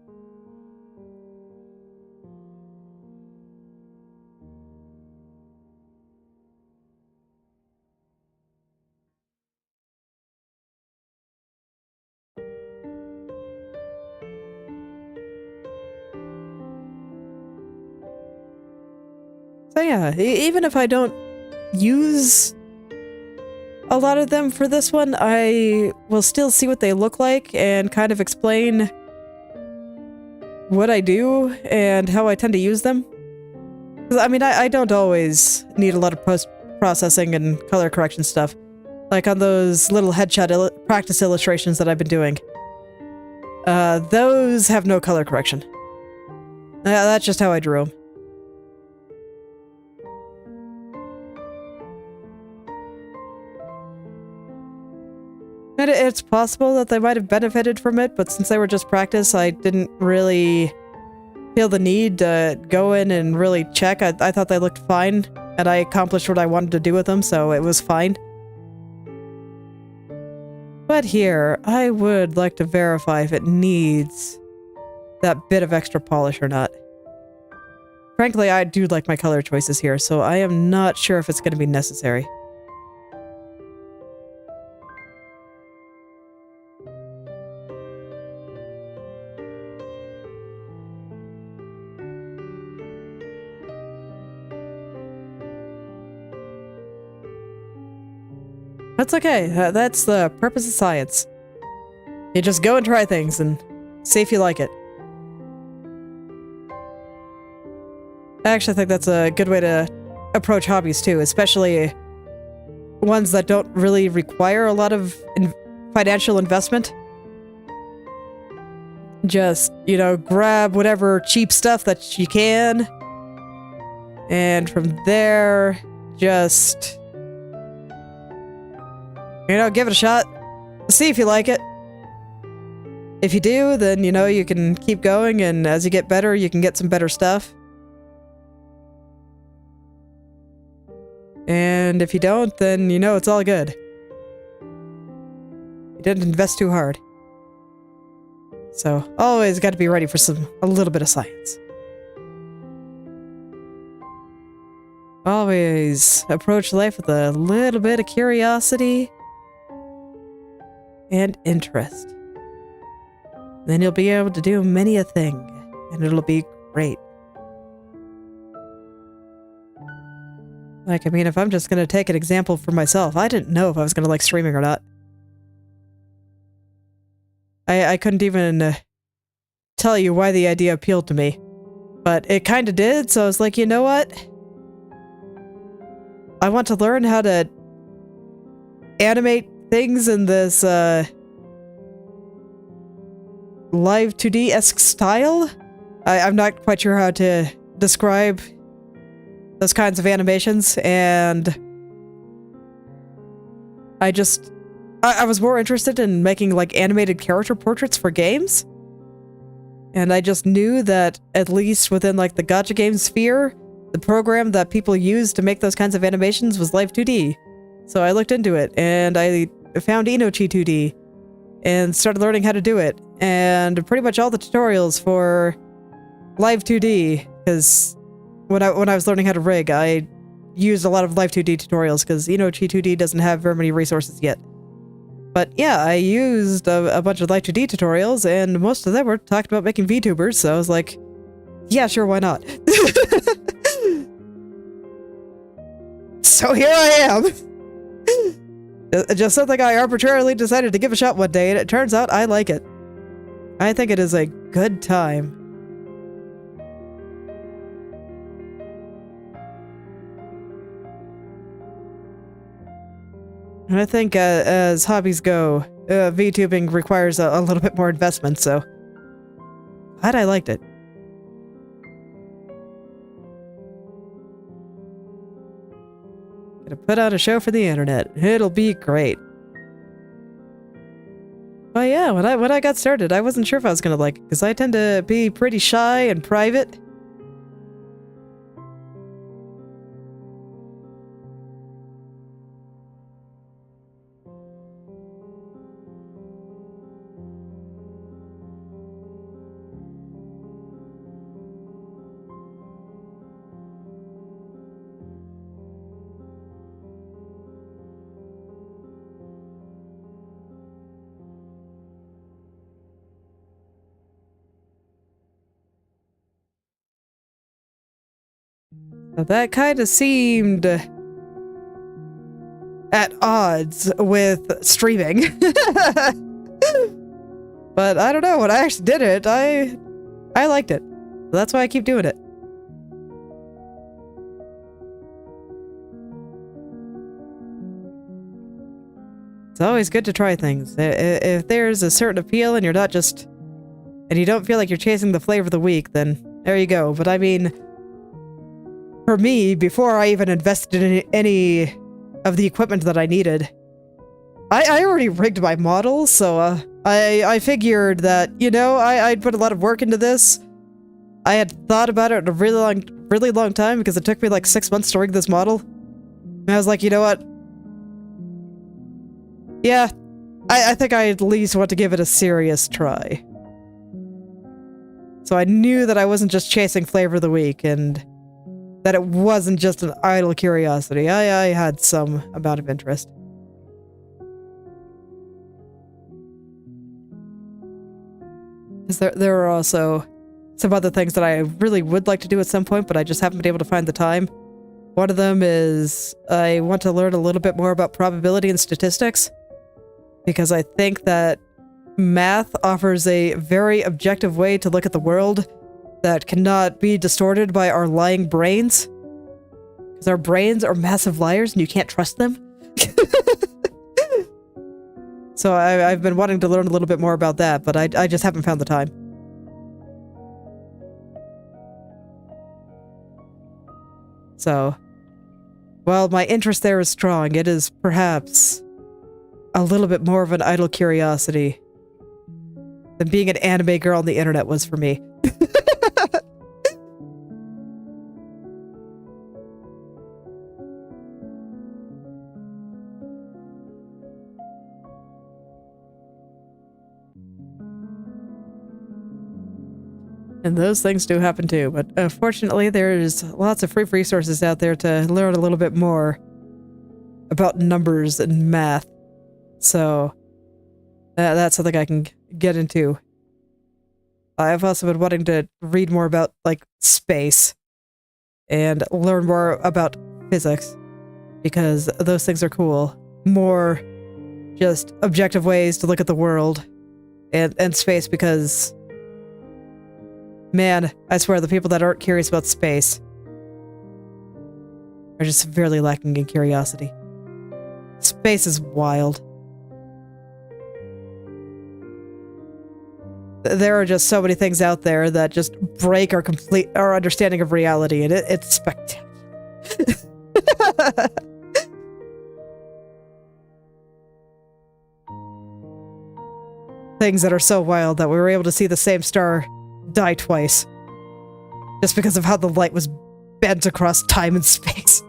So yeah, even if I don't use a lot of them for this one, I will still see what they look like and kind of explain what I do and how I tend to use them. 'Cause, I mean, I don't always need a lot of post-processing and color correction stuff. Like on those little headshot practice illustrations that I've been doing. Those have no color correction. That's just how I drew them. And it's possible that they might have benefited from it, but since they were just practice, I didn't really feel the need to go in and really check. I thought they looked fine, and I accomplished what I wanted to do with them, so it was fine. But here, I would like to verify if it needs that bit of extra polish or not. Frankly, I do like my color choices here, so I am not sure if it's going to be necessary. That's okay. That's the purpose of science. You just go and try things and see if you like it. I actually think that's a good way to approach hobbies too, especially ones that don't really require a lot of financial investment. Just, you know, grab whatever cheap stuff that you can, and from there, just, you know, give it a shot. See if you like it. If you do, then, you know, you can keep going, and as you get better, you can get some better stuff. And if you don't, then, you know, it's all good. You didn't invest too hard. So, always got to be ready for a little bit of science. Always approach life with a little bit of curiosity and interest. Then you'll be able to do many a thing, and it'll be great. Like, I mean, if I'm just gonna take an example for myself, I didn't know if I was gonna like streaming or not. I couldn't even tell you why the idea appealed to me, but it kinda did, so I was like, you know what? I want to learn how to animate things in this, live 2D-esque style? I'm not quite sure how to describe those kinds of animations, and I was more interested in making, like, animated character portraits for games, and I just knew that, at least within, like, the gacha game sphere, the program that people use to make those kinds of animations was Live 2D. So I looked into it, and I found Inochi 2D, and started learning how to do it, and pretty much all the tutorials for Live 2D, because when I was learning how to rig, I used a lot of Live 2D tutorials, because Inochi 2D doesn't have very many resources yet. But yeah, I used a bunch of Live 2D tutorials, and most of them were talking about making VTubers, so I was like, yeah, sure, why not? So here I am! Just something I arbitrarily decided to give a shot one day, and it turns out I like it. I think it is a good time. And I think as hobbies go, VTubing requires a little bit more investment, so glad I liked it. Gonna put on a show for the internet. It'll be great. But yeah, when I got started, I wasn't sure if I was gonna like it, because I tend to be pretty shy and private. Now that kind of seemed at odds with streaming. But I don't know, when I actually did it, I liked it. So that's why I keep doing it. It's always good to try things. If there's a certain appeal and you're not just... and you don't feel like you're chasing the flavor of the week, then there you go. But I mean... for me, before I even invested in any of the equipment that I needed, I already rigged my model, so I figured that, you know, I'd put a lot of work into this. I had thought about it a really long time because it took me like 6 months to rig this model. And I was like, you know what? Yeah, I think I at least want to give it a serious try. So I knew that I wasn't just chasing flavor of the week, and that it wasn't just an idle curiosity. I had some amount of interest. Because there are also some other things that I really would like to do at some point, but I just haven't been able to find the time. One of them is I want to learn a little bit more about probability and statistics, because I think that math offers a very objective way to look at the world that cannot be distorted by our lying brains. Because our brains are massive liars and you can't trust them. So I've been wanting to learn a little bit more about that, but I just haven't found the time. So, while my interest there is strong, it is perhaps a little bit more of an idle curiosity than being an anime girl on the internet was for me. And those things do happen too, but fortunately there's lots of free resources out there to learn a little bit more about numbers and math. So that's something I can get into. I've also been wanting to read more about, like, space and learn more about physics, because those things are cool. More just objective ways to look at the world and space, because man, I swear the people that aren't curious about space are just severely lacking in curiosity. Space is wild. There are just so many things out there that just break our understanding of reality, and it's spectacular. Things that are so wild that we were able to see the same star die twice, just because of how the light was bent across time and space.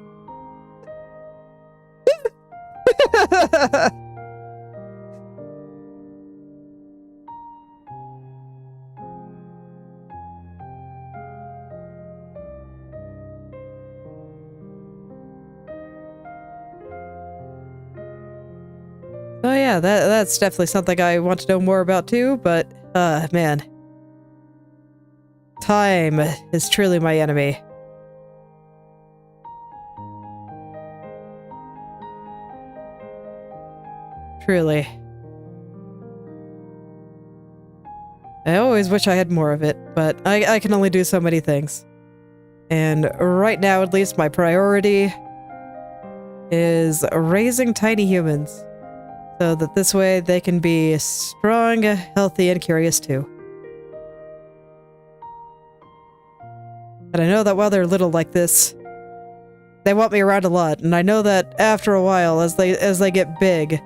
Oh yeah, that's definitely something I want to know more about too, but man. Time is truly my enemy. Truly. I always wish I had more of it, but I can only do so many things. And right now, at least, my priority is raising tiny humans, so that this way they can be strong, healthy, and curious too. And I know that while they're little like this, They want me around a lot, and I know that after a while, as they get big,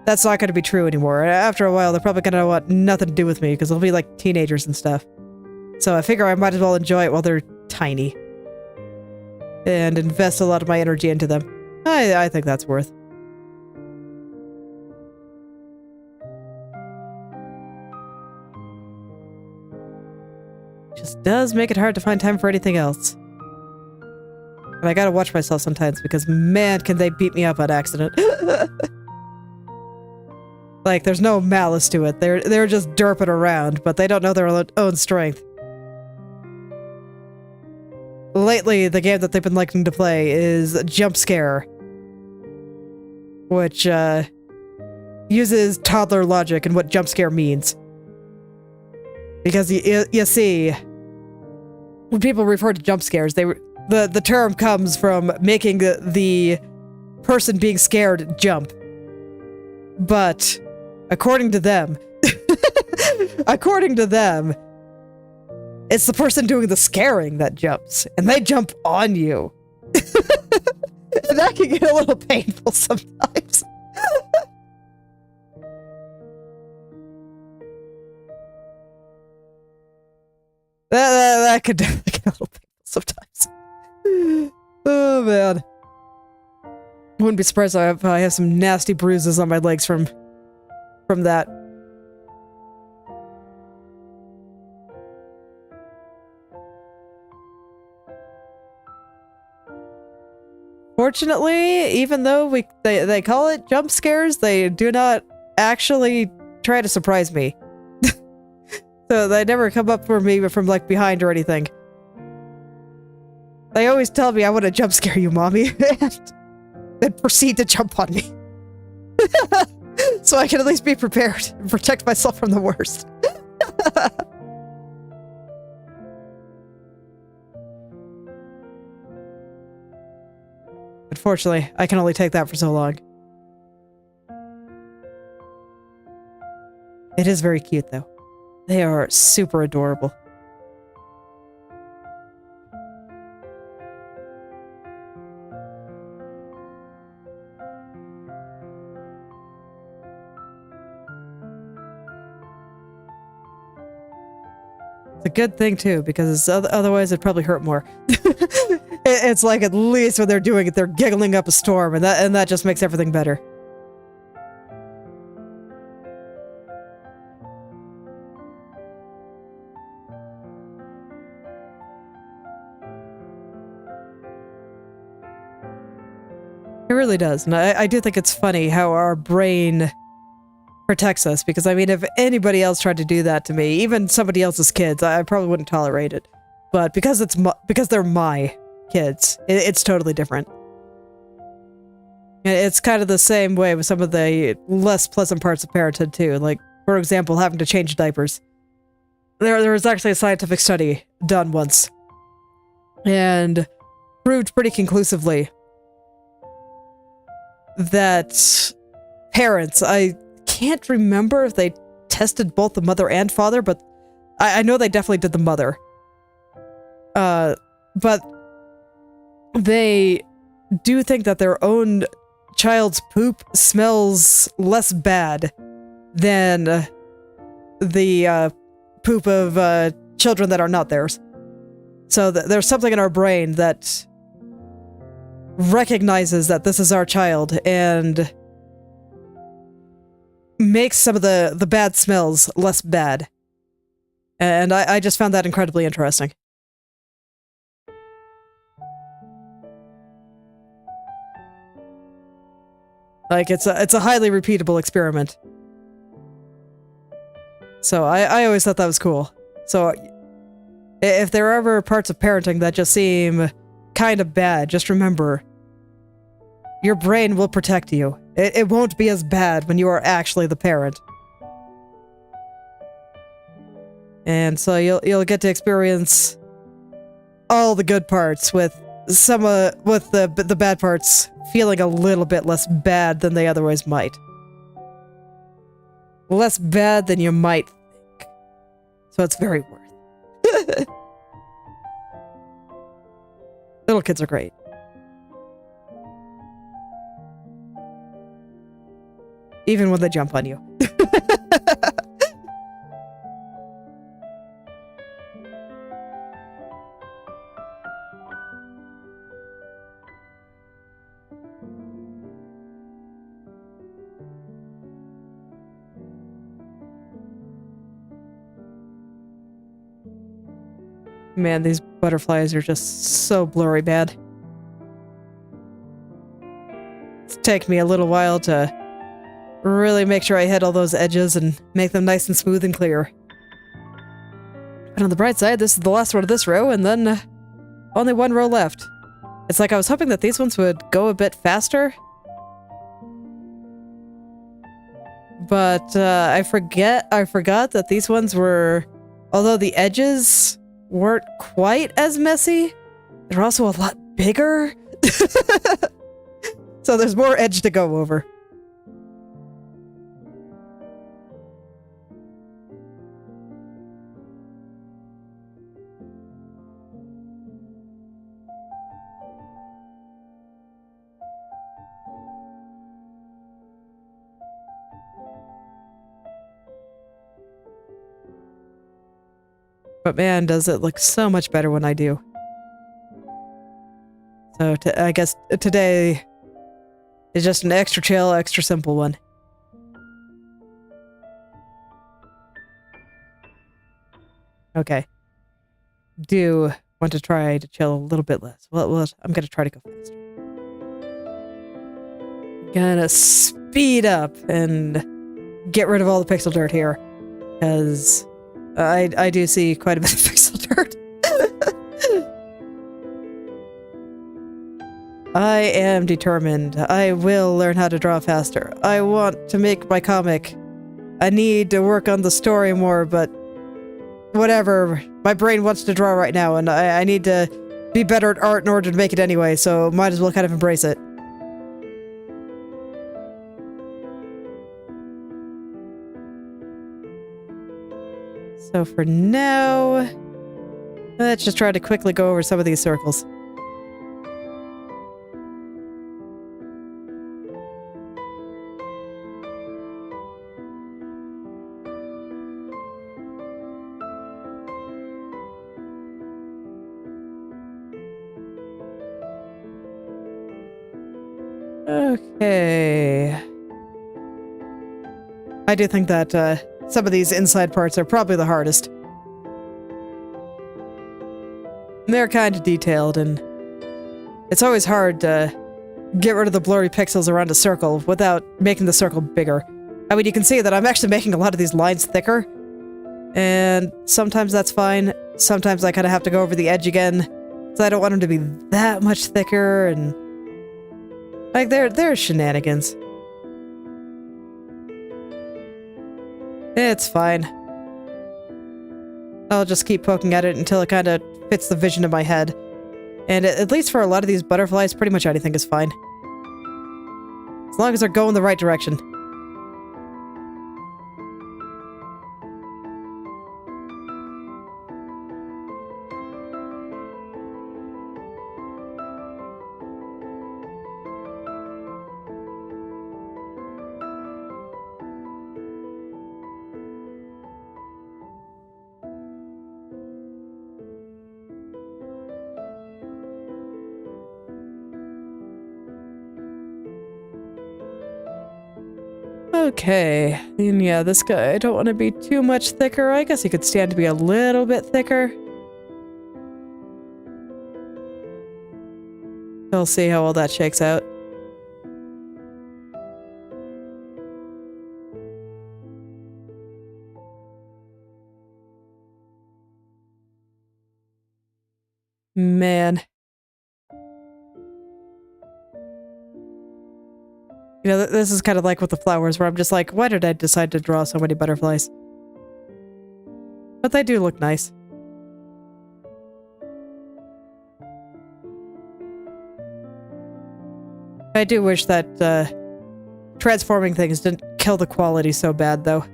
that's not going to be true anymore. After a while, they're probably going to want nothing to do with me, because they'll be like teenagers and stuff. So I figure I might as well enjoy it while they're tiny. And invest a lot of my energy into them. I think that's worth. Just does make it hard to find time for anything else. And I gotta watch myself sometimes because man, can they beat me up on accident. Like, there's no malice to it. They're just derping around, but they don't know their own strength. Lately, the game that they've been liking to play is Jump Scare, which uses toddler logic and what jump scare means. Because you see, when people refer to jump scares, the term comes from making the person being scared jump. But according to them, it's the person doing the scaring that jumps, and they jump on you. And that can get a little painful sometimes. That could definitely get a little painful sometimes. Oh man. Wouldn't be surprised if I have some nasty bruises on my legs from that. Fortunately, even though they call it jump scares, they do not actually try to surprise me. So they never come up for me from like behind or anything. They always tell me I want to jump scare you, mommy, and then proceed to jump on me. So I can at least be prepared and protect myself from the worst. Unfortunately, I can only take that for so long. It is very cute, though. They are super adorable. It's a good thing, too, because otherwise it'd probably hurt more. It's like at least when they're doing it, they're giggling up a storm, and that just makes everything better. It really does, and I do think it's funny how our brain protects us, because I mean, if anybody else tried to do that to me, even somebody else's kids, I probably wouldn't tolerate it. But because they're my kids, it's totally different. It's kind of the same way with some of the less pleasant parts of parenthood too. Like, for example, having to change diapers. There was actually a scientific study done once, and proved pretty conclusively that parents, I can't remember if they tested both the mother and father, but I know they definitely did the mother. But they do think that their own child's poop smells less bad than the poop of children that are not theirs. So there's something in our brain that recognizes that this is our child and makes some of the bad smells less bad. And I just found that incredibly interesting. Like, it's a highly repeatable experiment. So I always thought that was cool. So if there are ever parts of parenting that just seem kind of bad, just remember, your brain will protect you. It won't be as bad when you are actually the parent. And so you'll get to experience all the good parts with some with the bad parts feeling a little bit less bad than they otherwise might. Less bad than you might think. So it's very worth. Little kids are great. even when they jump on you. Man, these butterflies are just so blurry bad. It's taken me a little while to really make sure I hit all those edges and make them nice and smooth and clear. But on the bright side, this is the last one of this row, and then only one row left. It's like I was hoping that these ones would go a bit faster. But I forgot that these ones were, although the edges weren't quite as messy, they're also a lot bigger. So there's more edge to go over. But man, does it look so much better when I do. So I guess today is just an extra chill, extra simple one. Okay. Do want to try to chill a little bit less. Well, I'm gonna try to go faster. Gonna speed up and get rid of all the pixel dirt here, because I do see quite a bit of pixel dirt. I am determined. I will learn how to draw faster. I want to make my comic. I need to work on the story more, but whatever. My brain wants to draw right now, and I need to be better at art in order to make it anyway, so might as well kind of embrace it. So for now, let's just try to quickly go over some of these circles. Okay. I do think that some of these inside parts are probably the hardest. They're kind of detailed, and it's always hard to get rid of the blurry pixels around a circle without making the circle bigger. I mean, you can see that I'm actually making a lot of these lines thicker, and sometimes that's fine. Sometimes I kind of have to go over the edge again, so I don't want them to be that much thicker, and like, they're shenanigans. It's fine. I'll just keep poking at it until it kind of fits the vision in my head. And at least for a lot of these butterflies, pretty much anything is fine. As long as they're going the right direction. Okay, and yeah, this guy, I don't want to be too much thicker. I guess he could stand to be a little bit thicker. We'll see how all that shakes out. Man. You know, this is kind of like with the flowers, where I'm just like, why did I decide to draw so many butterflies? But they do look nice. I do wish that transforming things didn't kill the quality so bad, though.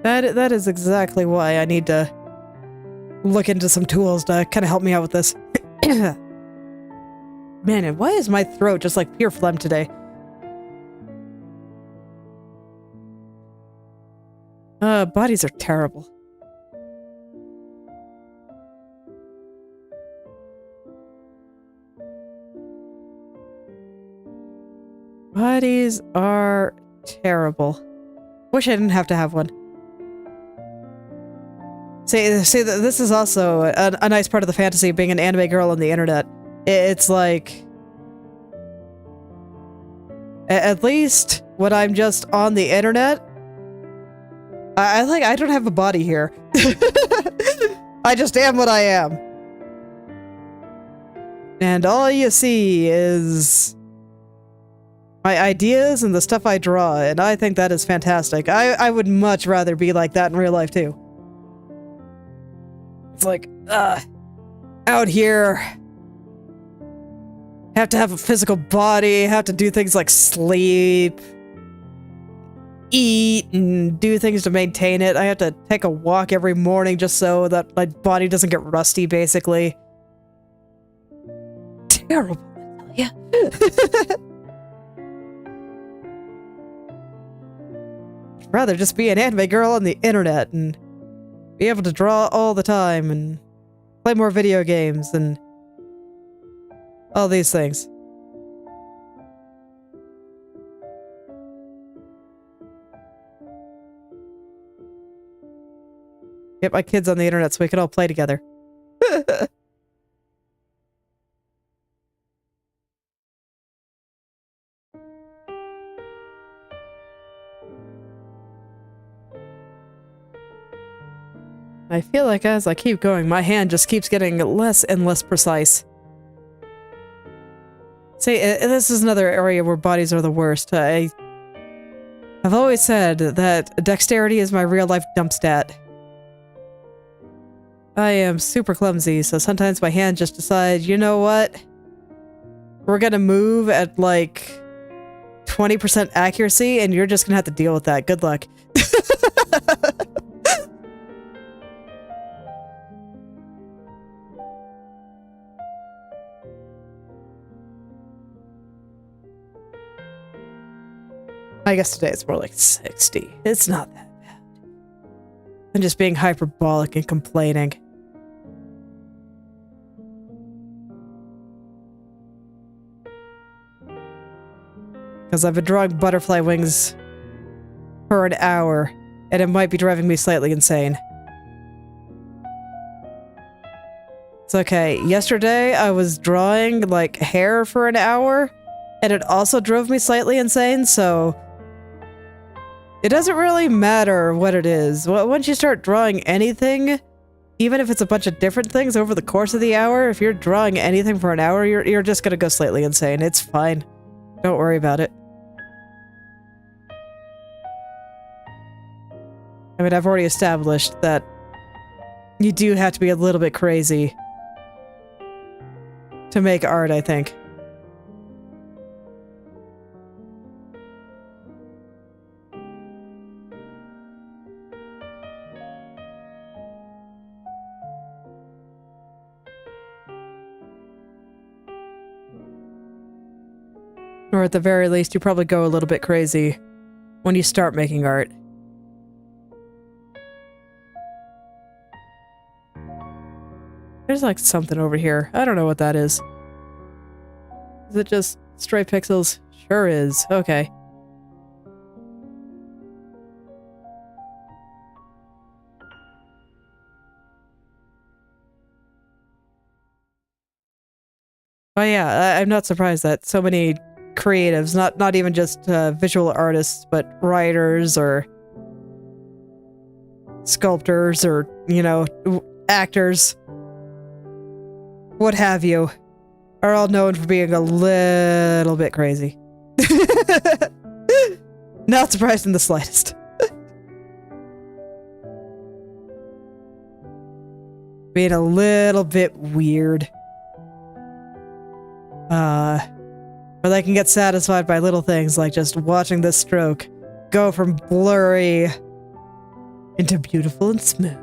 That is exactly why I need to look into some tools to kind of help me out with this. Man, and why is my throat just like pure phlegm today? Bodies are terrible. Bodies are terrible. Wish I didn't have to have one. See, this is also a nice part of the fantasy of being an anime girl on the internet. It's like... At least when I'm just on the internet, I don't have a body here. I just am what I am. And all you see is my ideas and the stuff I draw, and I think that is fantastic. I would much rather be like that in real life too. It's like, out here, have to have a physical body, have to do things like sleep, eat, and do things to maintain it. I have to take a walk every morning just so that my body doesn't get rusty, basically. Terrible, I tell ya. I'd rather just be an anime girl on the internet and be able to draw all the time and play more video games and all these things. Get my kids on the internet so we can all play together. I feel like as I keep going, my hand just keeps getting less and less precise. See, this is another area where bodies are the worst. I've always said that dexterity is my real-life dump stat. I am super clumsy, so sometimes my hand just decides, you know what? We're gonna move at like 20% accuracy, and you're just gonna have to deal with that. Good luck. I guess today it's more like 60. It's not that bad. I'm just being hyperbolic and complaining. Because I've been drawing butterfly wings for an hour, and it might be driving me slightly insane. It's okay. Yesterday, I was drawing, like, hair for an hour, and it also drove me slightly insane, so... It doesn't really matter what it is. Once you start drawing anything, even if it's a bunch of different things over the course of the hour, if you're drawing anything for an hour, you're just gonna go slightly insane. It's fine. Don't worry about it. I mean, I've already established that you do have to be a little bit crazy to make art, I think. Or at the very least, you probably go a little bit crazy when you start making art. There's like something over here. I don't know what that is. Is it just stray pixels? Sure is. Okay. Oh yeah, I'm not surprised that so many creatives, not even just visual artists, but writers or sculptors or, you know, actors, what have you, are all known for being a little bit crazy. Not surprised in the slightest. Being a little bit weird. But they can get satisfied by little things like just watching this stroke go from blurry into beautiful and smooth.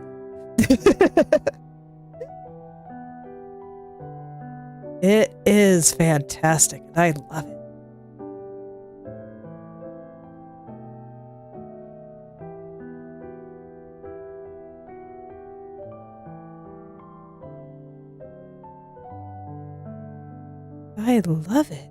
It is fantastic, and I love it. I love it.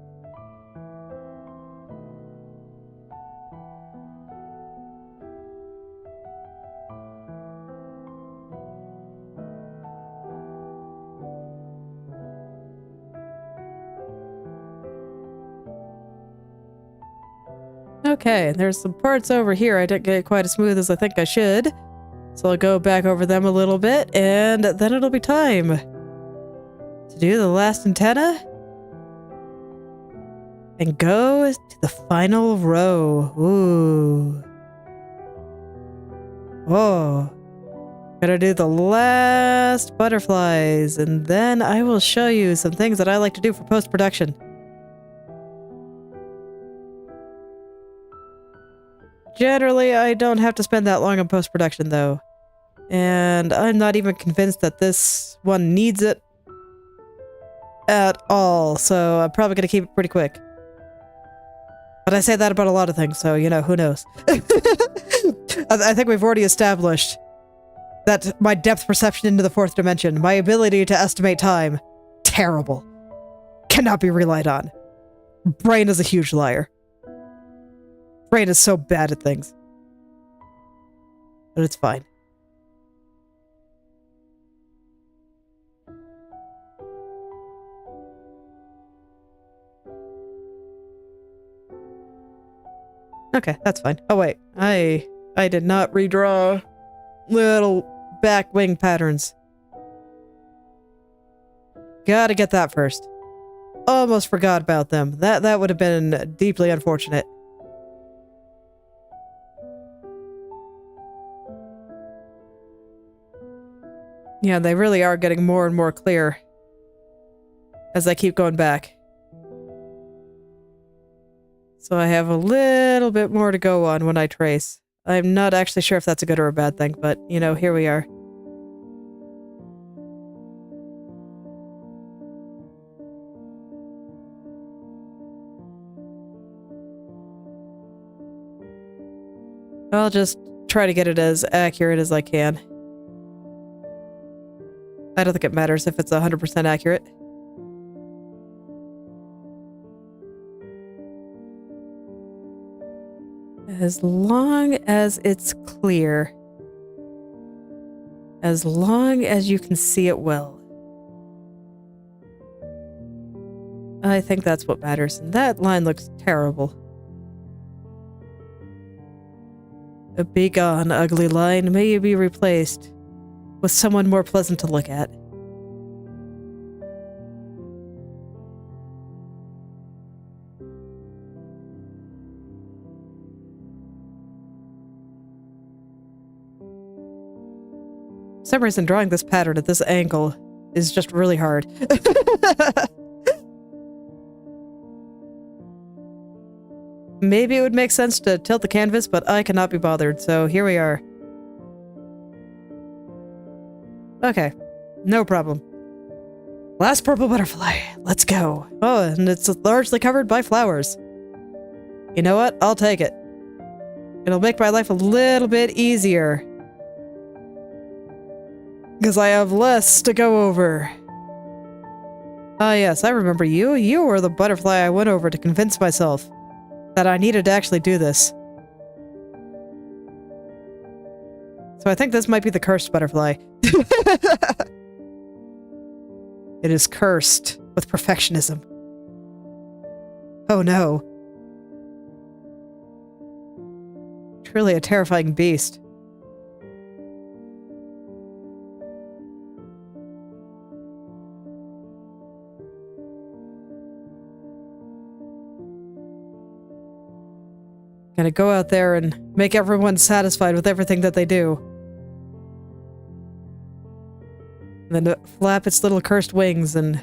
Okay, there's some parts over here I didn't get quite as smooth as I think I should. So I'll go back over them a little bit, and then it'll be time to do the last antenna and go to the final row. Ooh. Oh. Gotta do the last butterflies, and then I will show you some things that I like to do for post-production. Generally, I don't have to spend that long on post-production, though. And I'm not even convinced that this one needs it at all, so I'm probably going to keep it pretty quick. But I say that about a lot of things, so, you know, who knows? I think we've already established that my depth perception into the fourth dimension, my ability to estimate time, terrible. Cannot be relied on. Brain is a huge liar. Brain is so bad at things. But it's fine. Okay, that's fine. Oh wait, I did not redraw little back wing patterns. Gotta get that first. Almost forgot about them. That would have been deeply unfortunate. Yeah, they really are getting more and more clear as I keep going back. So I have a little bit more to go on when I trace. I'm not actually sure if that's a good or a bad thing, but, you know, here we are. I'll just try to get it as accurate as I can. I don't think it matters if it's 100% accurate. As long as it's clear. As long as you can see it well. I think that's what matters. And that line looks terrible. Be gone, ugly line. May you be replaced with someone more pleasant to look at. For some reason, drawing this pattern at this angle is just really hard. Maybe it would make sense to tilt the canvas, but I cannot be bothered, so here we are. Okay, no problem. Last purple butterfly. Let's go. Oh, and it's largely covered by flowers. You know what? I'll take it. It'll make my life a little bit easier. Because I have less to go over. Ah, yes, I remember you. You were the butterfly I went over to convince myself that I needed to actually do this. So I think this might be the cursed butterfly. It is cursed with perfectionism. Oh no. Truly a terrifying beast. Gonna go out there and make everyone satisfied with everything that they do. And then flap its little cursed wings and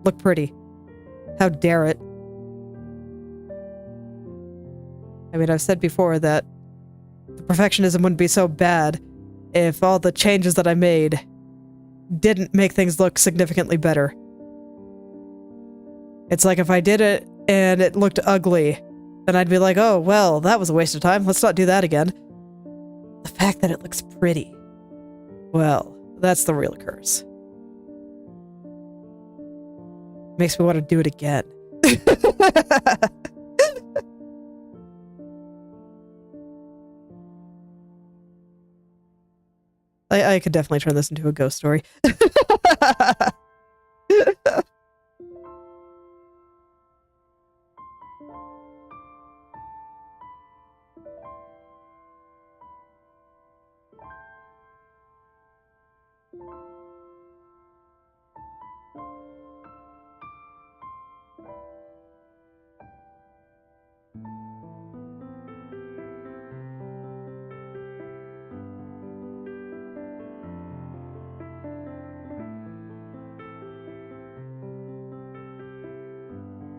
look pretty. How dare it. I mean, I've said before that the perfectionism wouldn't be so bad if all the changes that I made didn't make things look significantly better. It's like if I did it and it looked ugly, then I'd be like, oh, well, that was a waste of time. Let's not do that again. The fact that it looks pretty, well, that's the real curse. Makes me want to do it again. I could definitely turn this into a ghost story.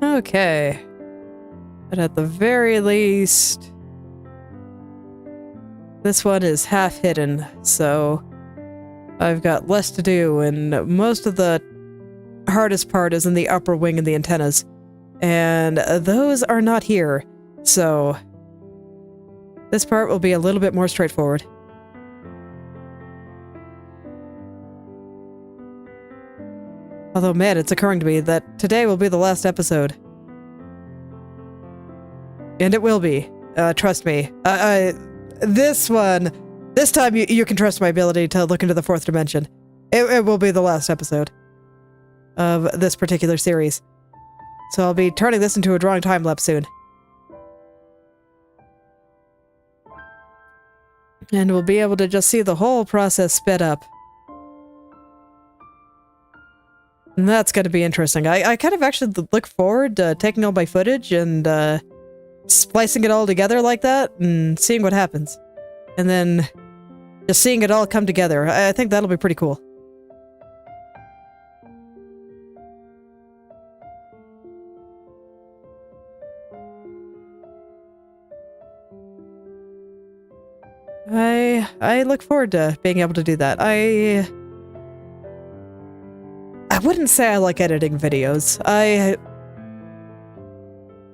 Okay. But at the very least, this one is half hidden, so I've got less to do, and most of the hardest part is in the upper wing and the antennas, and those are not here, so this part will be a little bit more straightforward. Although, man, it's occurring to me that today will be the last episode. And it will be. Trust me. This time you can trust my ability to look into the fourth dimension. It will be the last episode of this particular series. So I'll be turning this into a drawing time-lapse soon. And we'll be able to just see the whole process sped up. And that's going to be interesting. I kind of actually look forward to taking all my footage and splicing it all together like that and seeing what happens. And then just seeing it all come together. I think that'll be pretty cool. I look forward to being able to do that. I wouldn't say I like editing videos. I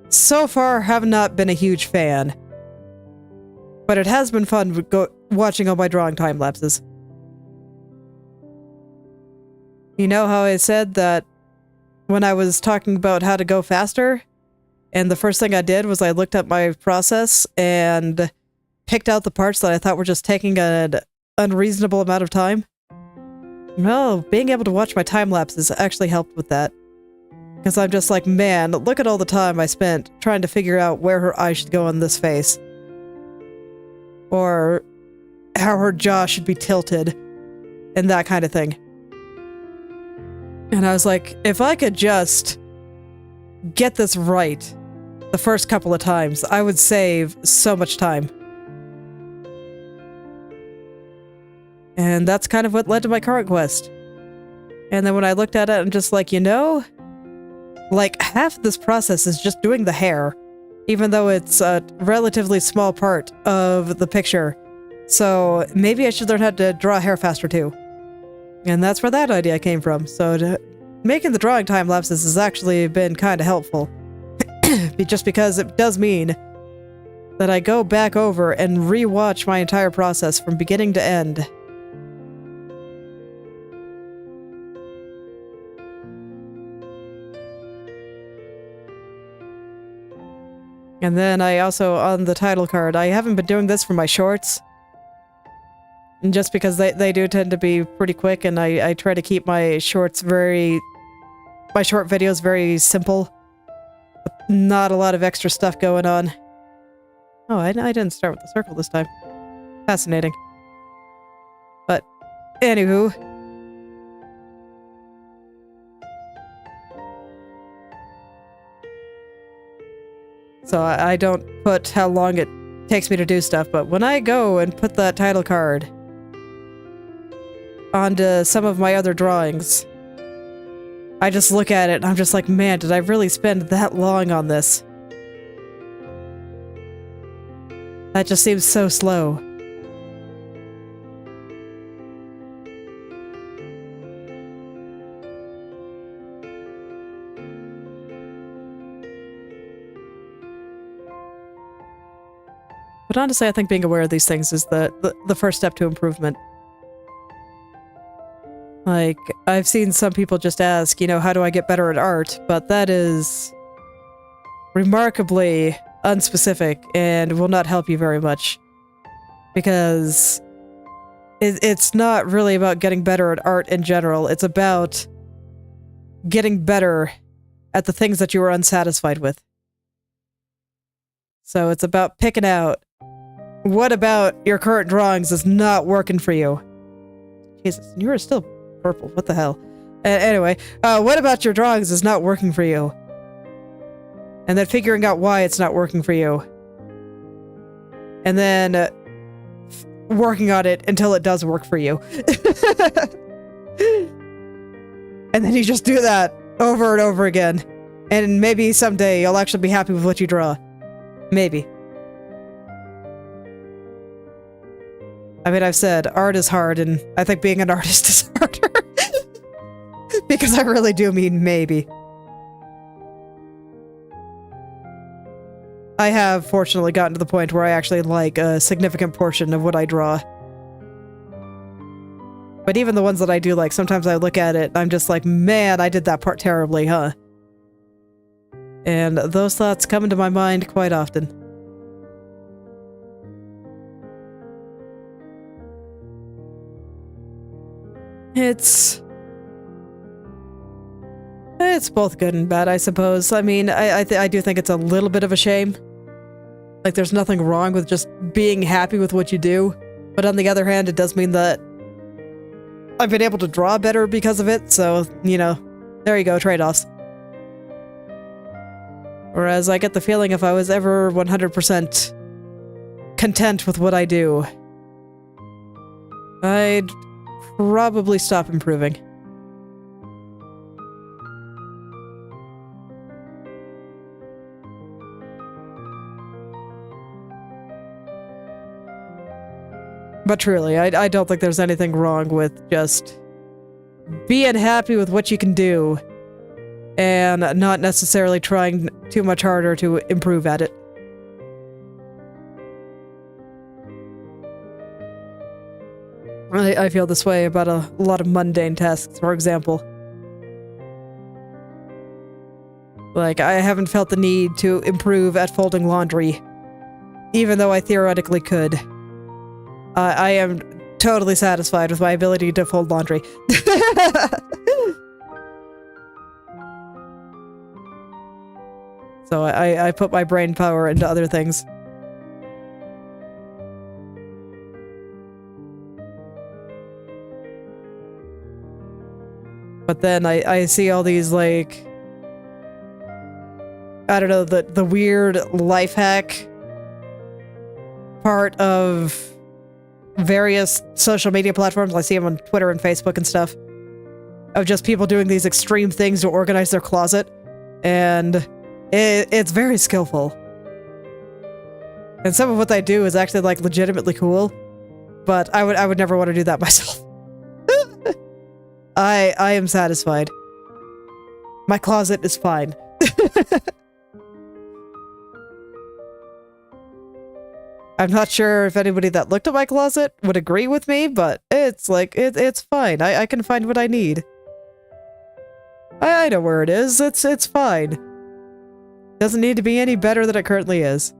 so far have not been a huge fan. But it has been fun watching all my drawing time lapses. You know how I said that when I was talking about how to go faster, and the first thing I did was I looked up my process and picked out the parts that I thought were just taking an unreasonable amount of time? Well, being able to watch my time lapses actually helped with that. Because I'm just like, man, look at all the time I spent trying to figure out where her eye should go on this face. Or how her jaw should be tilted. And that kind of thing. And I was like, if I could just get this right the first couple of times, I would save so much time. And that's kind of what led to my current quest. And then when I looked at it, I'm just like, you know, like half this process is just doing the hair, even though it's a relatively small part of the picture. So maybe I should learn how to draw hair faster too. And that's where that idea came from. So making the drawing time lapses has actually been kind of helpful. Just because it does mean that I go back over and rewatch my entire process from beginning to end. And then I also, on the title card, I haven't been doing this for my shorts. And just because they do tend to be pretty quick, and I try to keep my short videos very simple. Not a lot of extra stuff going on. Oh, I didn't start with the circle this time. Fascinating. But, anywho. So I don't put how long it takes me to do stuff, but when I go and put that title card onto some of my other drawings, I just look at it and I'm just like, man, did I really spend that long on this? That just seems so slow. But honestly, I think being aware of these things is the first step to improvement. Like, I've seen some people just ask, you know, how do I get better at art? But that is remarkably unspecific and will not help you very much. Because it's not really about getting better at art in general. It's about getting better at the things that you were unsatisfied with. So it's about picking out what about your current drawings is not working for you. Jesus, you are still purple. What the hell? Anyway, what about your drawings is not working for you? And then figuring out why it's not working for you. And then working on it until it does work for you. And then you just do that over and over again. And maybe someday you'll actually be happy with what you draw. Maybe. I mean, I've said art is hard, and I think being an artist is harder. Because I really do mean maybe. I have fortunately gotten to the point where I actually like a significant portion of what I draw. But even the ones that I do like, sometimes I look at it, I'm just like, man, I did that part terribly, huh? And those thoughts come into my mind quite often. It's both good and bad, I suppose. I mean, I do think it's a little bit of a shame. Like, there's nothing wrong with just being happy with what you do. But on the other hand, it does mean that I've been able to draw better because of it, so, you know, there you go, trade-offs. Whereas I get the feeling if I was ever 100% content with what I do, I'd probably stop improving. But truly, I don't think there's anything wrong with just being happy with what you can do and not necessarily trying too much harder to improve at it. I feel this way about a lot of mundane tasks, for example. Like, I haven't felt the need to improve at folding laundry, even though I theoretically could. I am totally satisfied with my ability to fold laundry. So I put my brain power into other things. But then I see all these, like, I don't know, the weird life hack part of various social media platforms. I see them on Twitter and Facebook and stuff, of just people doing these extreme things to organize their closet, and it's very skillful. And some of what they do is actually, like, legitimately cool, but I would never want to do that myself. I am satisfied. My closet is fine. I'm not sure if anybody that looked at my closet would agree with me, but it's like, it's fine. I can find what I need. I know where it is. It's fine. Doesn't need to be any better than it currently is.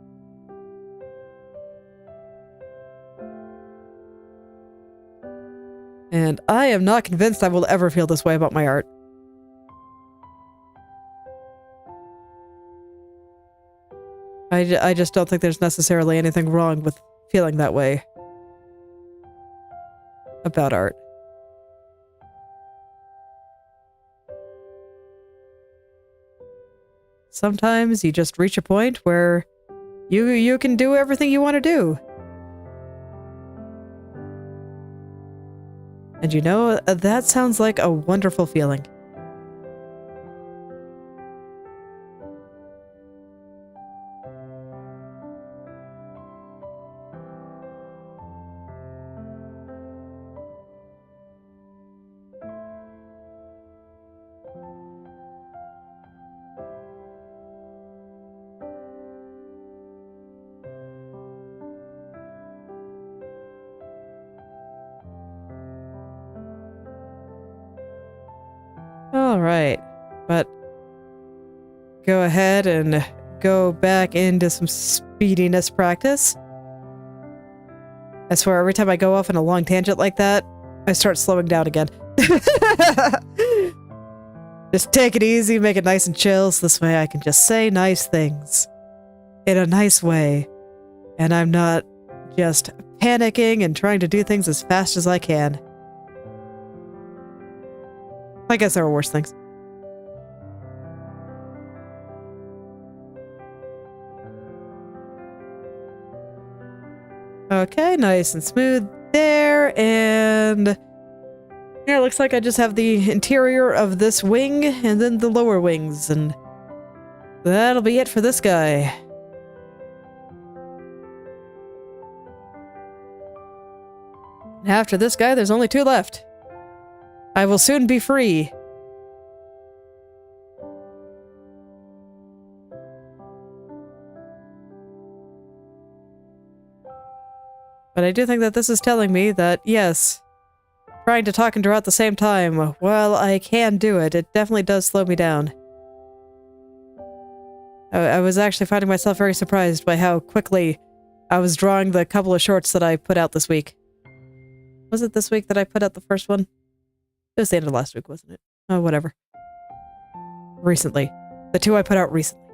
And I am not convinced I will ever feel this way about my art. I just don't think there's necessarily anything wrong with feeling that way about art. Sometimes you just reach a point where you can do everything you want to do. And you know, that sounds like a wonderful feeling. Alright, but go ahead and go back into some speediness practice. I swear, every time I go off on a long tangent like that, I start slowing down again. Just take it easy, make it nice and chill, so this way I can just say nice things. In a nice way. And I'm not just panicking and trying to do things as fast as I can. I guess there are worse things. Okay, nice and smooth there, and yeah, it looks like I just have the interior of this wing and then the lower wings, and that'll be it for this guy. After this guy, there's only 2 left. I will soon be free. But I do think that this is telling me that, yes, trying to talk and draw at the same time, while I can do it, it definitely does slow me down. I was actually finding myself very surprised by how quickly I was drawing the couple of shorts that I put out this week. Was it this week that I put out the first one? It was the end of last week, wasn't it? Oh, whatever. Recently. The 2 I put out recently.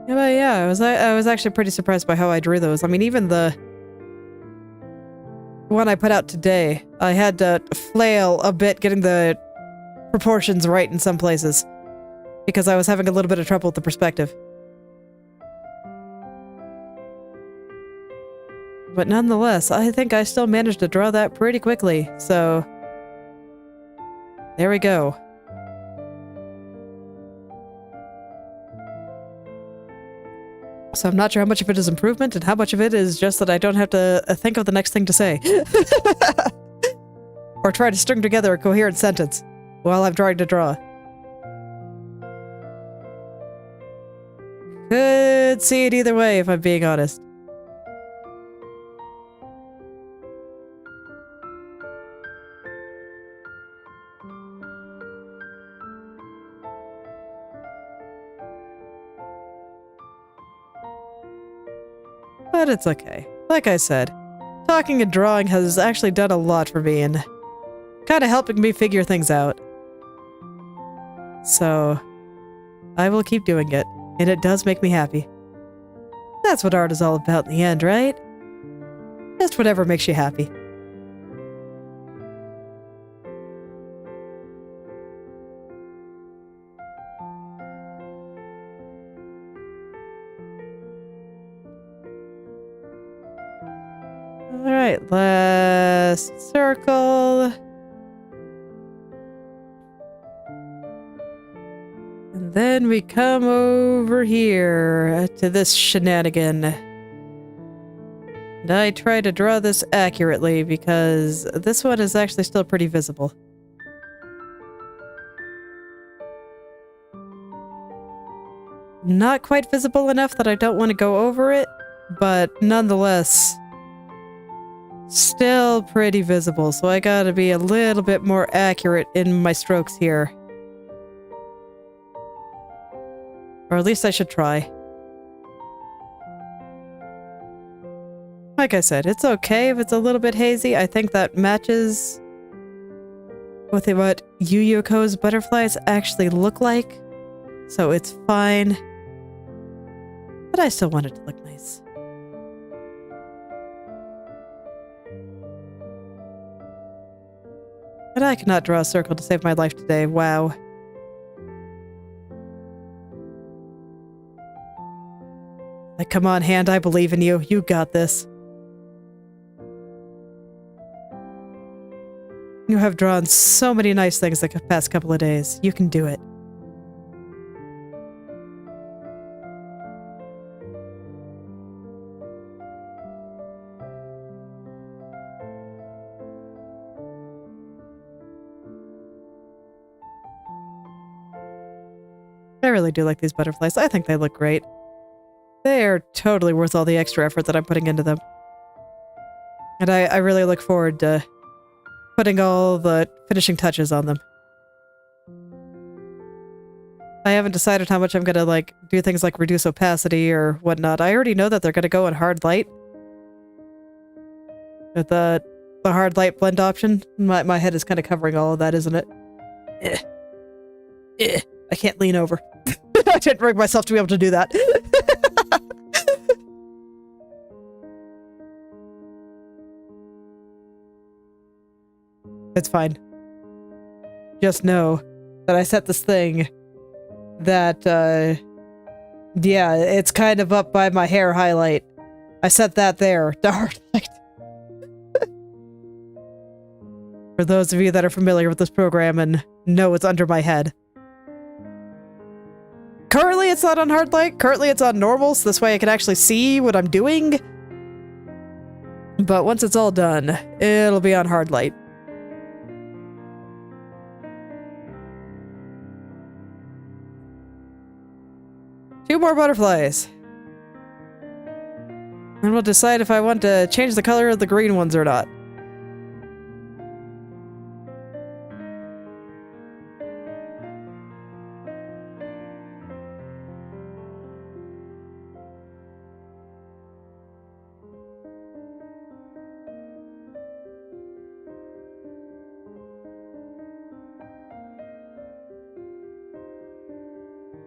Yeah, but yeah, I was actually pretty surprised by how I drew those. I mean, even the one I put out today, I had to flail a bit getting the proportions right in some places because I was having a little bit of trouble with the perspective. But nonetheless, I think I still managed to draw that pretty quickly, so there we go. So I'm not sure how much of it is improvement and how much of it is just that I don't have to think of the next thing to say. Or try to string together a coherent sentence while I'm trying to draw. Could see it either way if I'm being honest. But it's okay. Like I said, talking and drawing has actually done a lot for me and kind of helping me figure things out. So, I will keep doing it, and it does make me happy. That's what art is all about in the end, right? Just whatever makes you happy. Alright, last circle. And then we come over here to this shenanigan. And I try to draw this accurately because this one is actually still pretty visible. Not quite visible enough that I don't want to go over it, but nonetheless, still pretty visible, so I gotta be a little bit more accurate in my strokes here. Or at least I should try. Like I said, it's okay if it's a little bit hazy. I think that matches with what Yuyuko's butterflies actually look like, so it's fine. But I still want it to look nice. But I cannot draw a circle to save my life today, wow. Like, come on, hand, I believe in you. You got this. You have drawn so many nice things the past couple of days. You can do it. really do like these butterflies. I think they look great. They are totally worth all the extra effort that I'm putting into them. And I really look forward to putting all the finishing touches on them. I haven't decided how much I'm gonna, like, do things like reduce opacity or whatnot. I already know that they're gonna go in hard light. With the hard light blend option. My head is kind of covering all of that, isn't it? I can't lean over. I didn't bring myself to be able to do that. It's fine. Just know that I set this thing that, yeah, it's kind of up by my hair highlight. I set that there to hard light. For those of you that are familiar with this program and know it's under my head. Currently it's not on hard light. Currently it's on normal, so this way I can actually see what I'm doing. But once it's all done, it'll be on hard light. Two more butterflies. And we'll decide if I want to change the color of the green ones or not.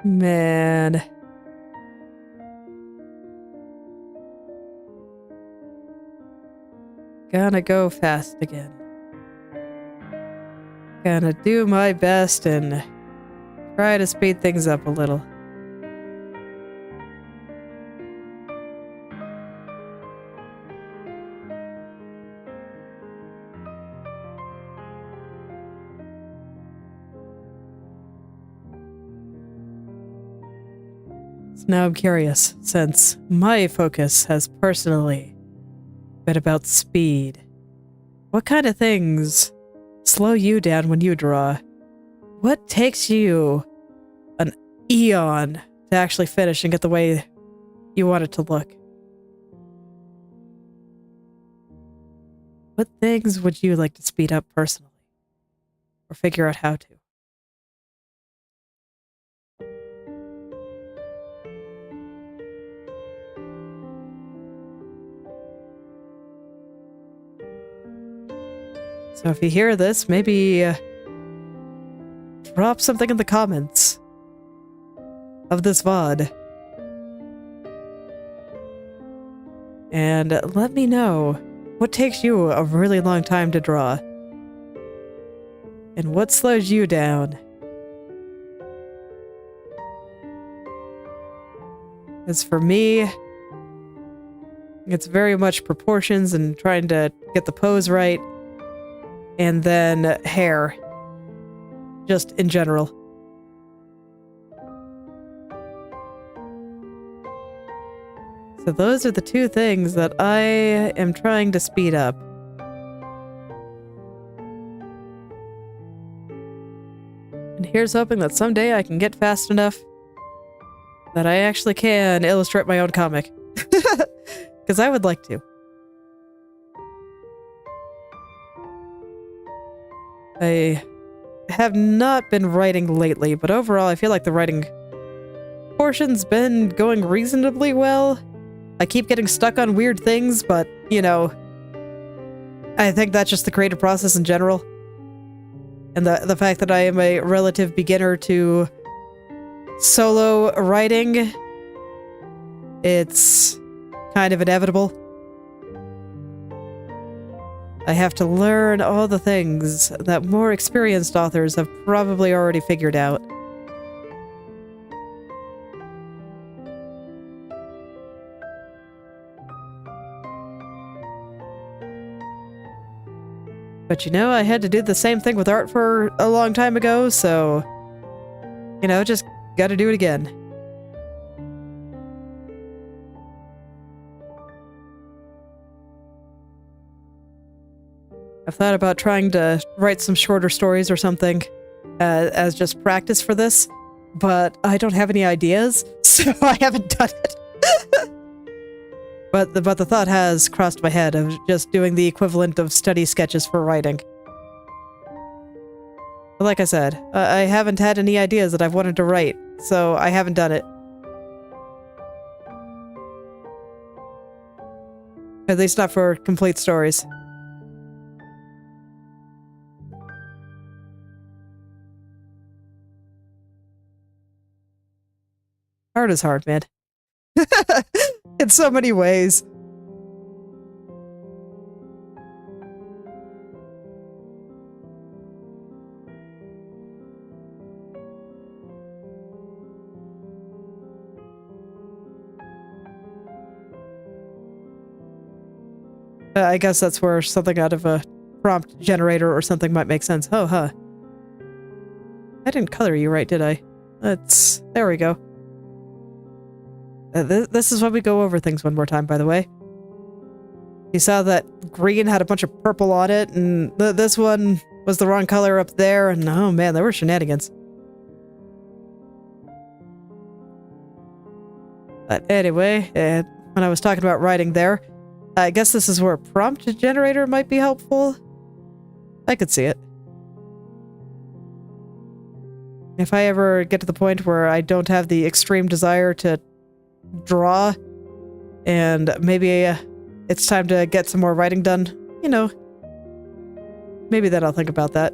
Man. Gonna go fast again. Gonna do my best and try to speed things up a little. So now I'm curious, since my focus has personally been about speed. What kind of things slow you down when you draw? What takes you an eon to actually finish and get the way you want it to look? What things would you like to speed up personally? Or figure out how to? So if you hear this, maybe drop something in the comments of this VOD. And let me know what takes you a really long time to draw. And what slows you down. As for me, it's very much proportions and trying to get the pose right. And then hair. Just in general. So those are the two things that I am trying to speed up. And here's hoping that someday I can get fast enough that I actually can illustrate my own comic. Because I would like to. I have not been writing lately, but overall I feel like the writing portion's been going reasonably well. I keep getting stuck on weird things, but, you know, I think that's just the creative process in general. And the fact that I am a relative beginner to solo writing, it's kind of inevitable. I have to learn all the things that more experienced authors have probably already figured out. But you know, I had to do the same thing with art for a long time ago, so, you know, just gotta do it again. I've thought about trying to write some shorter stories or something as just practice for this. but I don't have any ideas, so I haven't done it. But the thought has crossed my head of just doing the equivalent of study sketches for writing. But like I said, I haven't had any ideas that I've wanted to write, so I haven't done it. At least not for complete stories. Art is hard, man. In so many ways. I guess that's where something out of a prompt generator or something might make sense. Oh, huh. I didn't color you right, did I? There we go. This is why we go over things one more time, by the way. You saw that green had a bunch of purple on it, and this one was the wrong color up there, and oh man, there were shenanigans. But anyway, when I was talking about writing there, I guess this is where a prompt generator might be helpful. I could see it. If I ever get to the point where I don't have the extreme desire to draw, and maybe it's time to get some more writing done, you know, maybe then I'll think about that.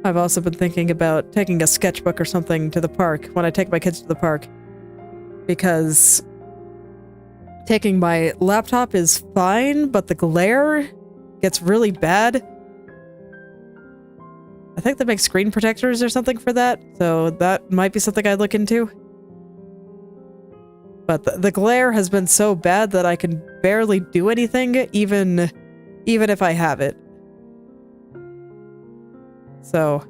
I've also been thinking about taking a sketchbook or something to the park when I take my kids to the park, because taking my laptop is fine, but the glare gets really bad. I think they make screen protectors or something for that, so that might be something I'd look into. But the glare has been so bad that I can barely do anything, even if I have it. So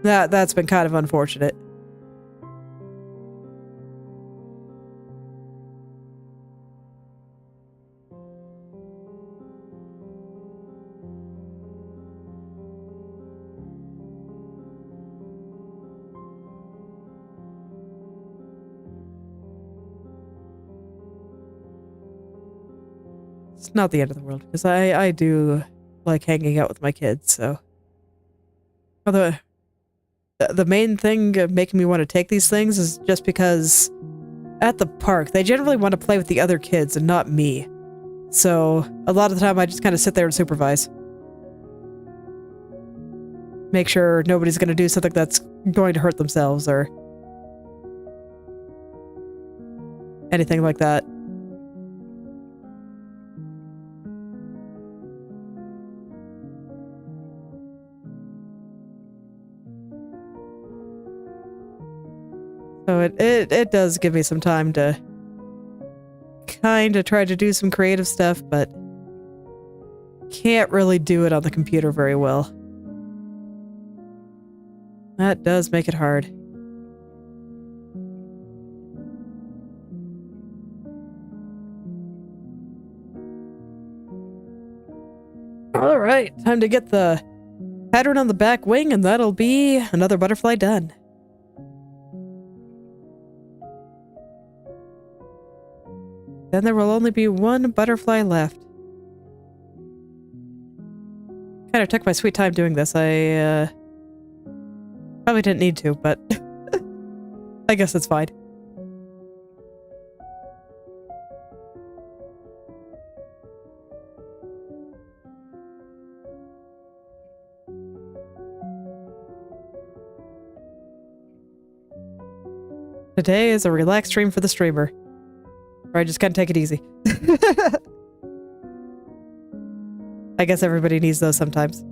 that's been kind of unfortunate. It's not the end of the world, because I do like hanging out with my kids, so. Although, the main thing making me want to take these things is just because at the park, they generally want to play with the other kids and not me. So, a lot of the time I just kind of sit there and supervise. Make sure nobody's going to do something that's going to hurt themselves or anything like that. So it does give me some time to kind of try to do some creative stuff, but can't really do it on the computer very well. That does make it hard. All right, time to get the pattern on the back wing, and that'll be another butterfly done. Then there will only be one butterfly left. Kind of took my sweet time doing this. I probably didn't need to, but I guess it's fine. Today is a relaxed stream for the streamer. Or I just kind of take it easy. I guess everybody needs those sometimes.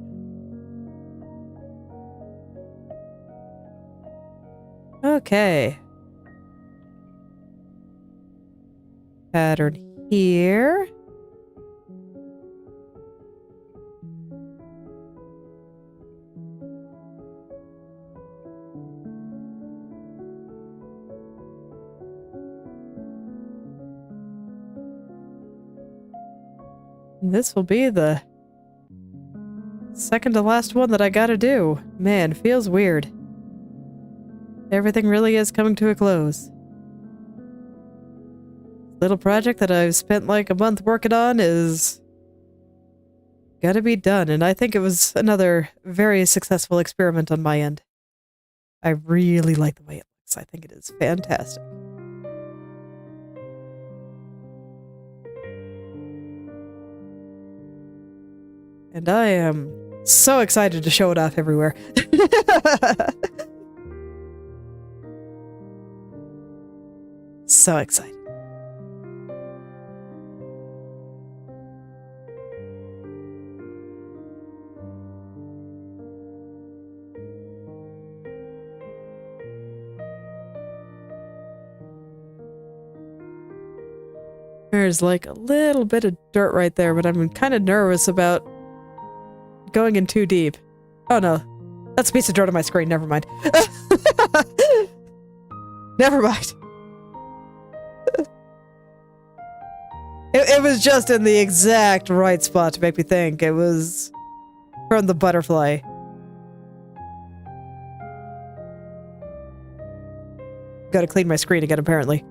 Okay. Pattern here. This will be the second to last one that I gotta do. Man, feels weird. Everything really is coming to a close. Little project that I've spent like a month working on is gotta be done, and I think it was another very successful experiment on my end. I really like the way it looks. I think it is fantastic. And I am so excited to show it off everywhere. So excited. There's like a little bit of dirt right there, but I'm kind of nervous about going in too deep. Oh no, that's a piece of dirt on my screen, never mind. Never mind. It was just in the exact right spot to make me think. It was from the butterfly. Gotta clean my screen again, apparently.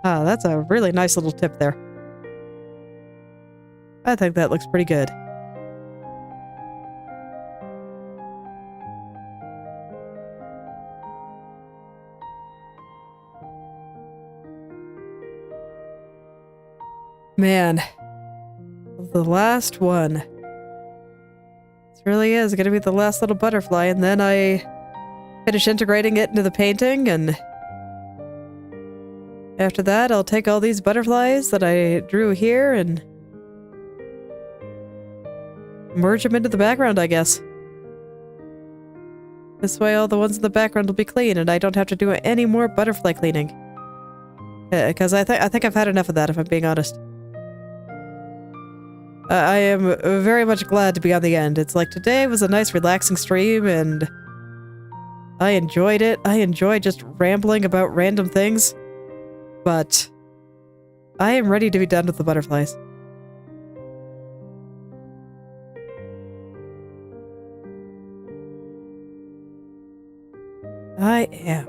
Ah, that's a really nice little tip there. I think that looks pretty good. Man, the last one. This really is going to be the last little butterfly, and then I finish integrating it into the painting, and after that, I'll take all these butterflies that I drew here and merge them into the background, I guess. This way all the ones in the background will be clean and I don't have to do any more butterfly cleaning. Because I think I've had enough of that, if I'm being honest. I am very much glad to be on the end. It's like today was a nice relaxing stream and I enjoyed it. I enjoyed just rambling about random things. But I am ready to be done with the butterflies. I am.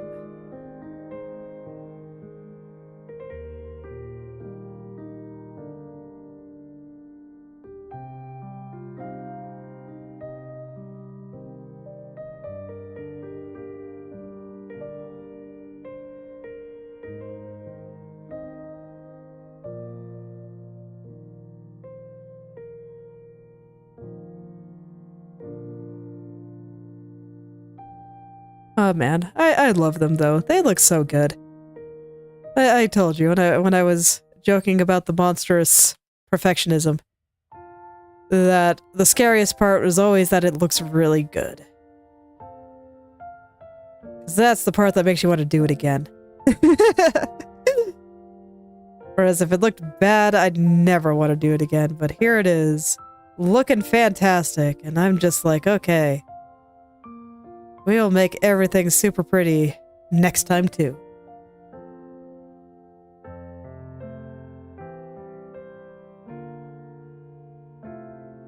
Oh man, I love them though. They look so good. I told you when I was joking about the monstrous perfectionism that the scariest part was always that it looks really good. 'Cause that's the part that makes you want to do it again. Whereas if it looked bad, I'd never want to do it again. But here it is, looking fantastic, and I'm just like, okay. We'll make everything super pretty next time, too.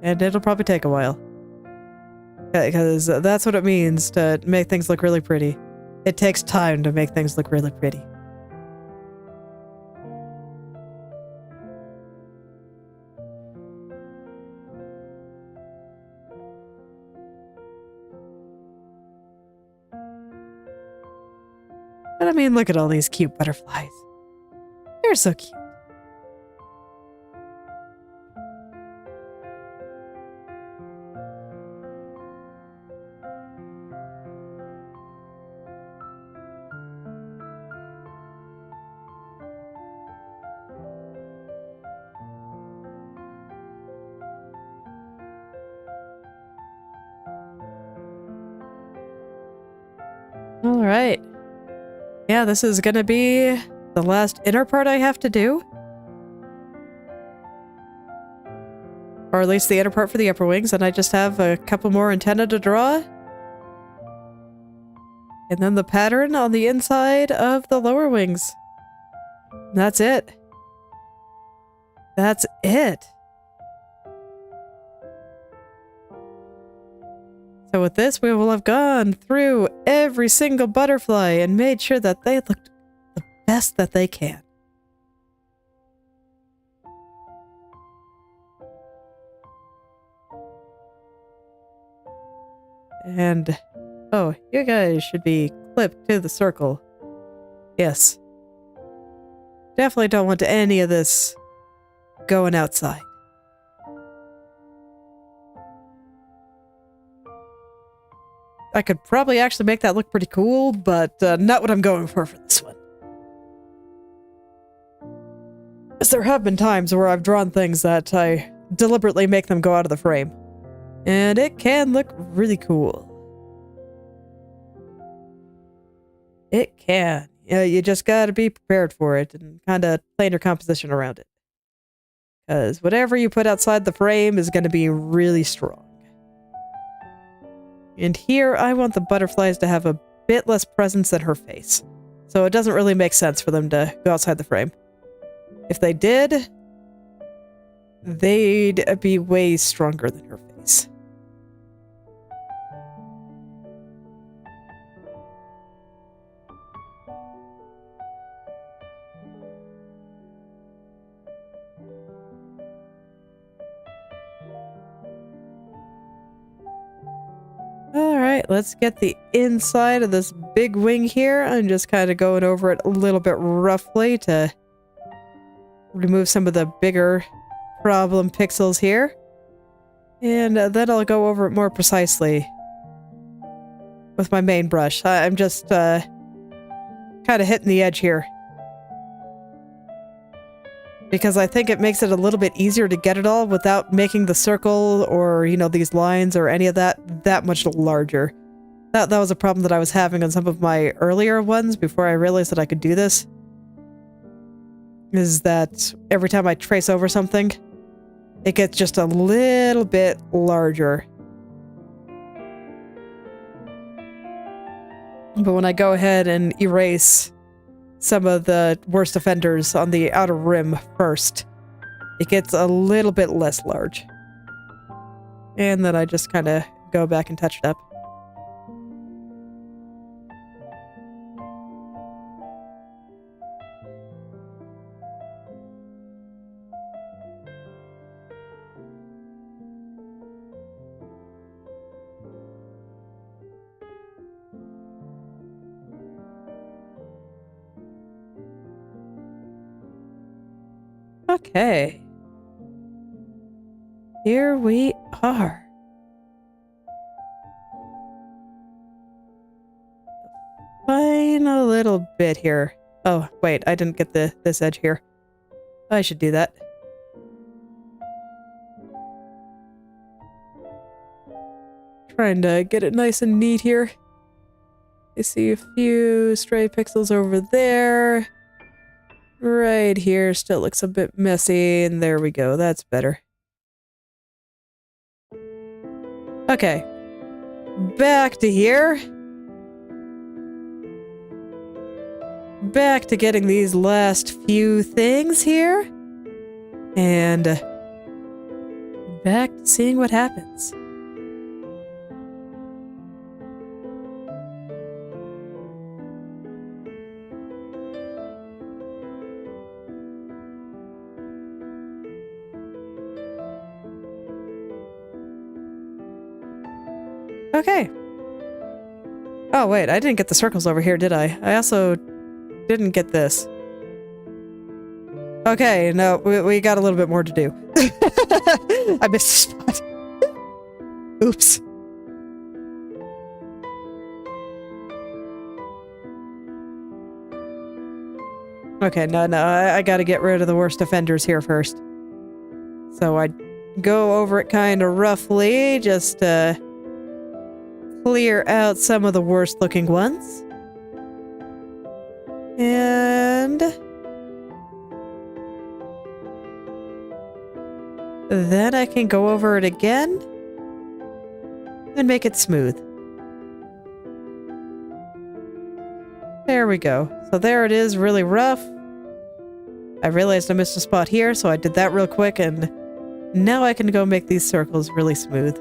And it'll probably take a while. Because that's what it means to make things look really pretty. It takes time to make things look really pretty. But I mean, look at all these cute butterflies. They're so cute. All right. Yeah, this is gonna be the last inner part I have to do? Or at least the inner part for the upper wings, and I just have a couple more antennae to draw. And then the pattern on the inside of the lower wings. And that's it. That's it. So with this, we will have gone through every single butterfly and made sure that they looked the best that they can. And, oh, you guys should be clipped to the circle. Yes. Definitely don't want any of this going outside. I could probably actually make that look pretty cool, but not what I'm going for this one. As there have been times where I've drawn things that I deliberately make them go out of the frame. And it can look really cool. It can. You just gotta be prepared for it and kind of plan your composition around it. Because whatever you put outside the frame is going to be really strong. And here I want the butterflies to have a bit less presence than her face. So it doesn't really make sense for them to go outside the frame. If they did, they'd be way stronger than her face. Alright, let's get the inside of this big wing here. I'm just kind of going over it a little bit roughly to remove some of the bigger problem pixels here. And then I'll go over it more precisely with my main brush. I'm just kind of hitting the edge here. Because I think it makes it a little bit easier to get it all without making the circle or, you know, these lines or any of that much larger. That was a problem that I was having on some of my earlier ones before I realized that I could do this. Is that every time I trace over something, it gets just a little bit larger. But when I go ahead and erase some of the worst offenders on the outer rim first, it gets a little bit less large. And then I just kind of go back and touch it up. Okay. Here we are. Final little bit here. Oh, wait, I didn't get this edge here. I should do that. Trying to get it nice and neat here. I see a few stray pixels over there. Right here still looks a bit messy, and there we go. That's better. Okay. Back to here. Back to getting these last few things here. And back to seeing what happens. Okay. Oh, wait, I didn't get the circles over here, did I? I also didn't get this. Okay, no, we got a little bit more to do. I missed a spot. Oops. Okay, no, I gotta get rid of the worst offenders here first. So I go over it kind of roughly, just clear out some of the worst looking ones. And Then I can go over it again and make it smooth. There we go. So there it is, really rough. I realized I missed a spot here, so I did that real quick, and now I can go make these circles really smooth.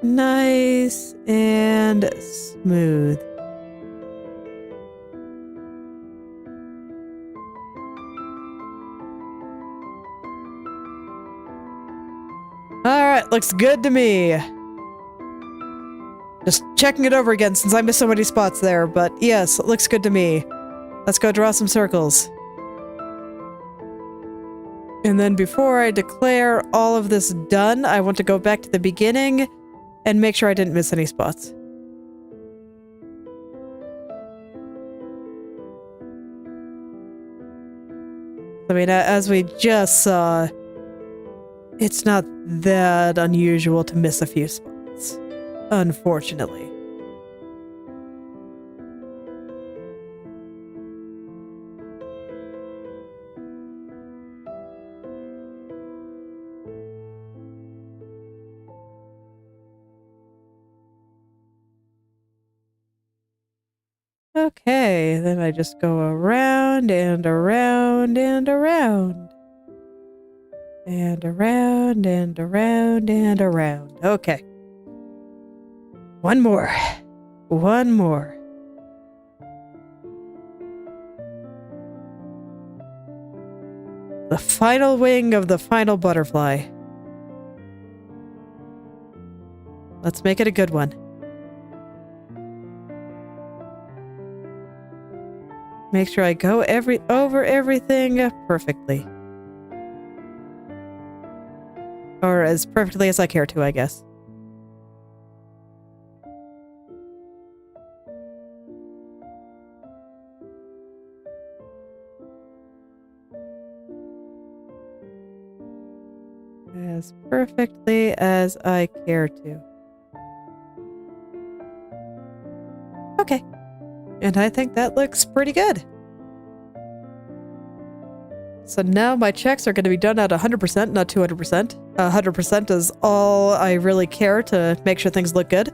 Nice and smooth. Alright, looks good to me. Just checking it over again since I missed so many spots there, but yes, it looks good to me. Let's go draw some circles. And then before I declare all of this done, I want to go back to the beginning and make sure I didn't miss any spots. I mean, as we just saw, it's not that unusual to miss a few spots, unfortunately. Okay, then I just go around and around and around. And around and around and around. Okay. One more. One more. The final wing of the final butterfly. Let's make it a good one. Make sure I go over everything perfectly. Or as perfectly as I care to, I guess. As perfectly as I care to. Okay. And I think that looks pretty good. So now my checks are going to be done at 100%, not 200%. 100% is all I really care to make sure things look good.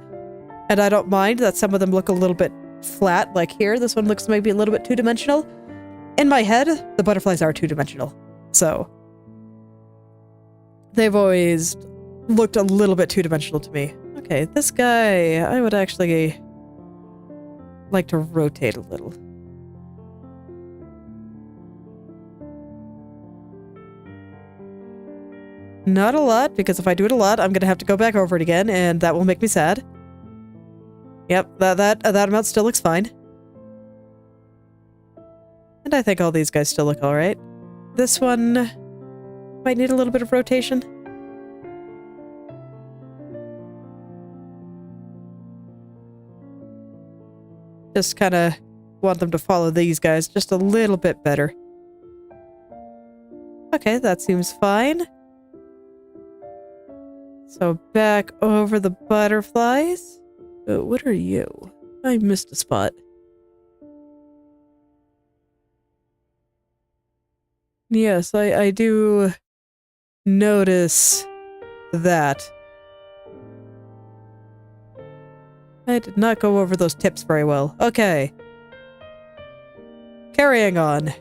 And I don't mind that some of them look a little bit flat, like here. This one looks maybe a little bit two-dimensional. In my head, the butterflies are two-dimensional. So they've always looked a little bit two-dimensional to me. Okay, this guy, I would actually like to rotate a little. Not a lot, because if I do it a lot, I'm gonna have to go back over it again, and that will make me sad. Yep, that amount still looks fine. And I think all these guys still look alright. This one might need a little bit of rotation. Just kind of want them to follow these guys just a little bit better. Okay, that seems fine. So back over the butterflies. What are you? I missed a spot. Yes, I do notice that. I did not go over those tips very well. Okay. Carrying on.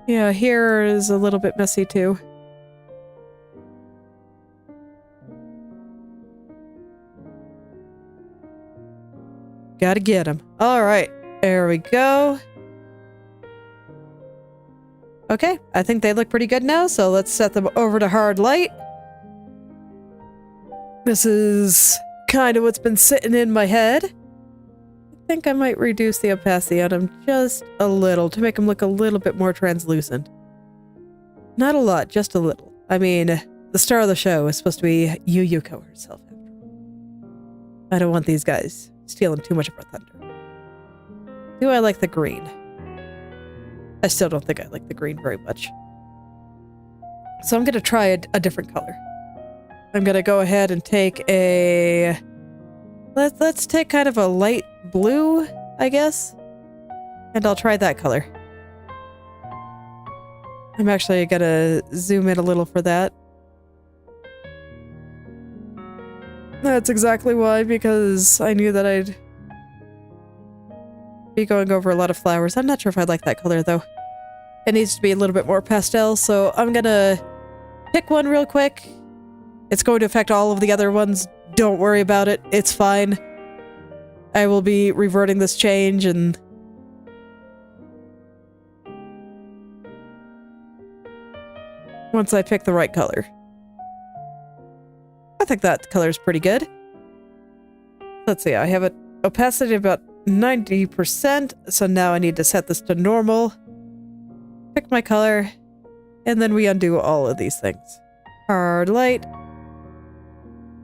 Yeah, here is a little bit messy too. Gotta get him. Alright, there we go. Okay, I think they look pretty good now, so let's set them over to hard light. This is kind of what's been sitting in my head. I think I might reduce the opacity on them just a little to make them look a little bit more translucent. Not a lot, just a little. I mean, the star of the show is supposed to be Yuyuko herself. I don't want these guys stealing too much of our thunder. Do I like the green? I still don't think I like the green very much. So I'm going to try a different color. I'm gonna go ahead and take a... Let's take kind of a light blue, I guess. And I'll try that color. I'm actually gonna zoom in a little for that. That's exactly why, because I knew that I'd be going over a lot of flowers. I'm not sure if I like that color, though. It needs to be a little bit more pastel, so I'm gonna pick one real quick. It's going to affect all of the other ones. Don't worry about it. It's fine. I will be reverting this change and... once I pick the right color. I think that color is pretty good. Let's see, I have an opacity of about 90%, so now I need to set this to normal. Pick my color, and then we undo all of these things. Hard light.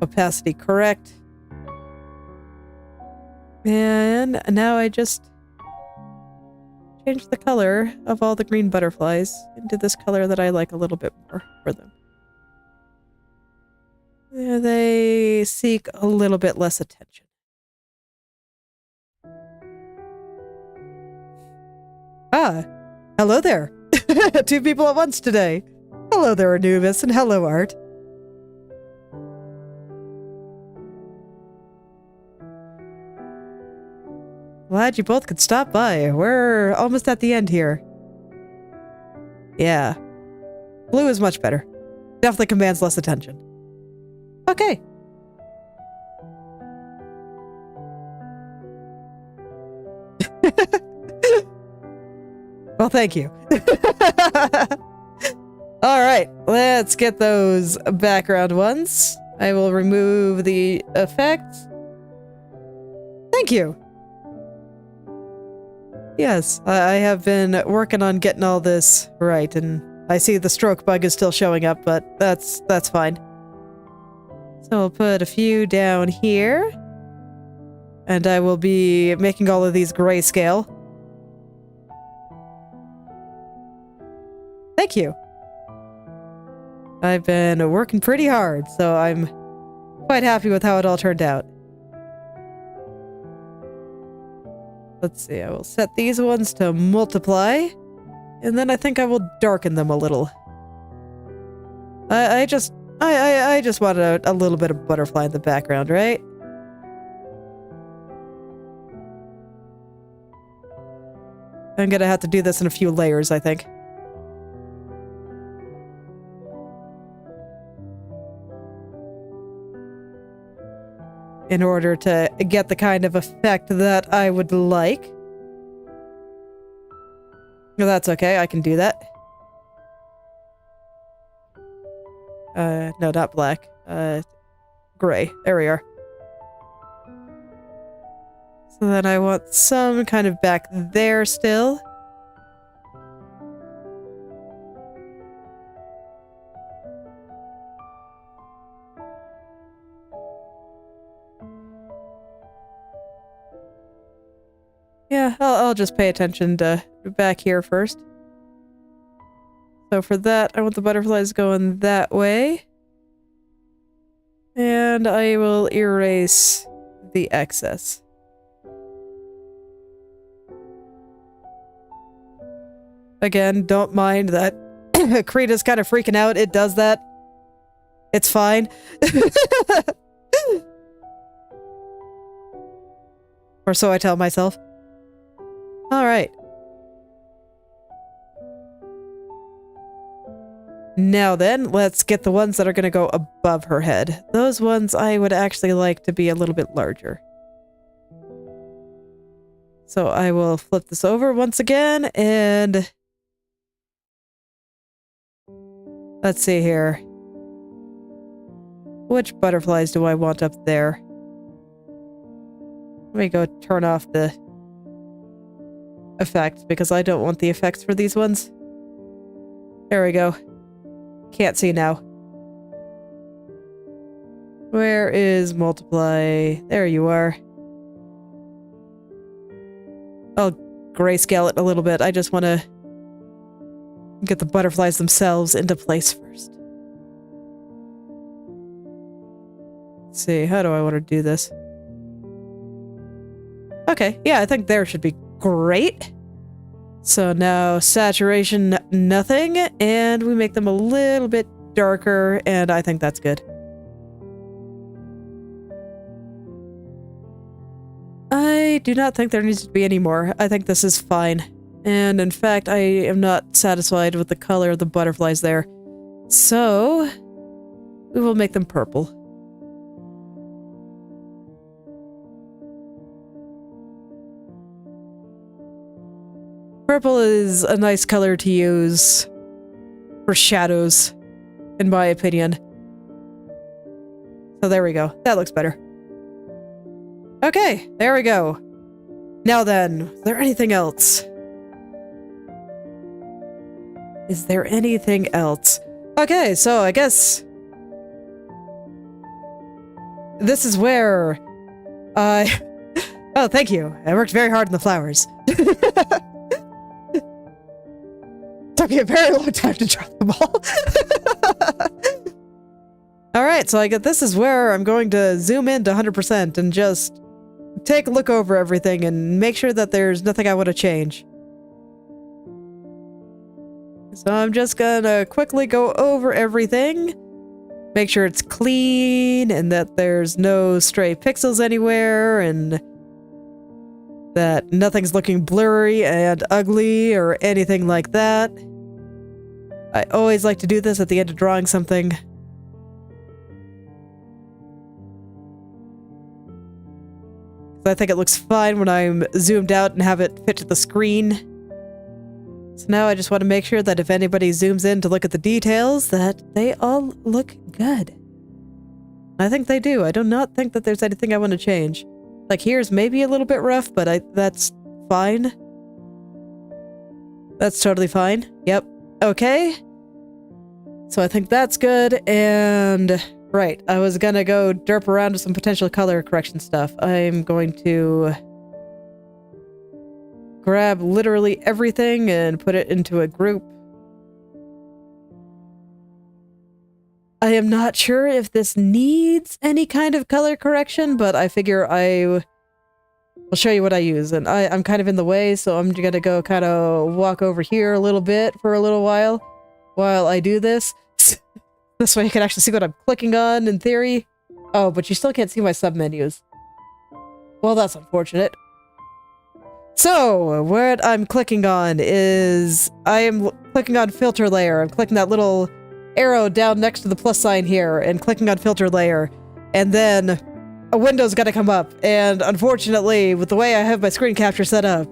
Opacity correct. And now I just change the color of all the green butterflies into this color that I like a little bit more for them. They seek a little bit less attention. Ah, hello there. 2 people at once today. Hello there, Anubis, and hello, Art. Glad you both could stop by. We're almost at the end here. Yeah. Blue is much better. Definitely commands less attention. Okay. Well, thank you. Alright, let's get those background ones. I will remove the effects. Thank you. Yes, I have been working on getting all this right, and I see the stroke bug is still showing up, but that's fine. So I'll put a few down here, and I will be making all of these grayscale. Thank you. I've been working pretty hard, so I'm quite happy with how it all turned out. Let's see, I will set these ones to multiply, and then I think I will darken them a little. I just want a little bit of butterfly in the background, right? I'm gonna have to do this in a few layers, I think. In order to get the kind of effect that I would like. Well, that's okay, I can do that. No, not black. Gray. There we are. So then I want some kind of back there still. Yeah, I'll just pay attention to back here first. So for that, I want the butterflies going that way. And I will erase the excess. Again, don't mind that Krita's kind of freaking out. It does that. It's fine. Or so I tell myself. Alright. Now then, let's get the ones that are going to go above her head. Those ones I would actually like to be a little bit larger. So I will flip this over once again, and... let's see here. Which butterflies do I want up there? Let me go turn off the effects, because I don't want the effects for these ones. There we go. Can't see now. Where is multiply? There you are. I'll grayscale it a little bit. I just want to get the butterflies themselves into place first. Let's see, how do I want to do this? Okay, yeah, I think there should be great. So now saturation, nothing, and we make them a little bit darker, and I think that's good. I do not think there needs to be any more. I think this is fine. And in fact, I am not satisfied with the color of the butterflies there. So, we will make them purple. Purple is a nice color to use for shadows, in my opinion. So there we go. That looks better. Okay, there we go. Now then, is there anything else? Is there anything else? Okay, so I guess this is where I... Oh, thank you. I worked very hard on the flowers. Took me a very long time to drop them all. Alright, so I get this is where I'm going to zoom in to 100% and just take a look over everything and make sure that there's nothing I want to change. So I'm just gonna quickly go over everything, make sure it's clean and that there's no stray pixels anywhere and that nothing's looking blurry and ugly or anything like that. I always like to do this at the end of drawing something. I think it looks fine when I'm zoomed out and have it fit to the screen. So now I just want to make sure that if anybody zooms in to look at the details, that they all look good. I think they do. I do not think that there's anything I want to change. Like here's maybe a little bit rough, but that's fine. That's totally fine. Yep. Okay. So I think that's good, and... Right, I was gonna go derp around with some potential color correction stuff. I'm going to grab literally everything and put it into a group. I am not sure if this needs any kind of color correction, but I figure I will show you what I use. And I'm kind of in the way, so I'm gonna go kind of walk over here a little bit for a little while I do this. This way you can actually see what I'm clicking on, in theory. Oh, but you still can't see my submenus. Well, that's unfortunate. So, what I'm clicking on is... I am clicking on filter layer. I'm clicking that little arrow down next to the plus sign here, and clicking on filter layer. And then a window's gotta come up. And unfortunately, with the way I have my screen capture set up,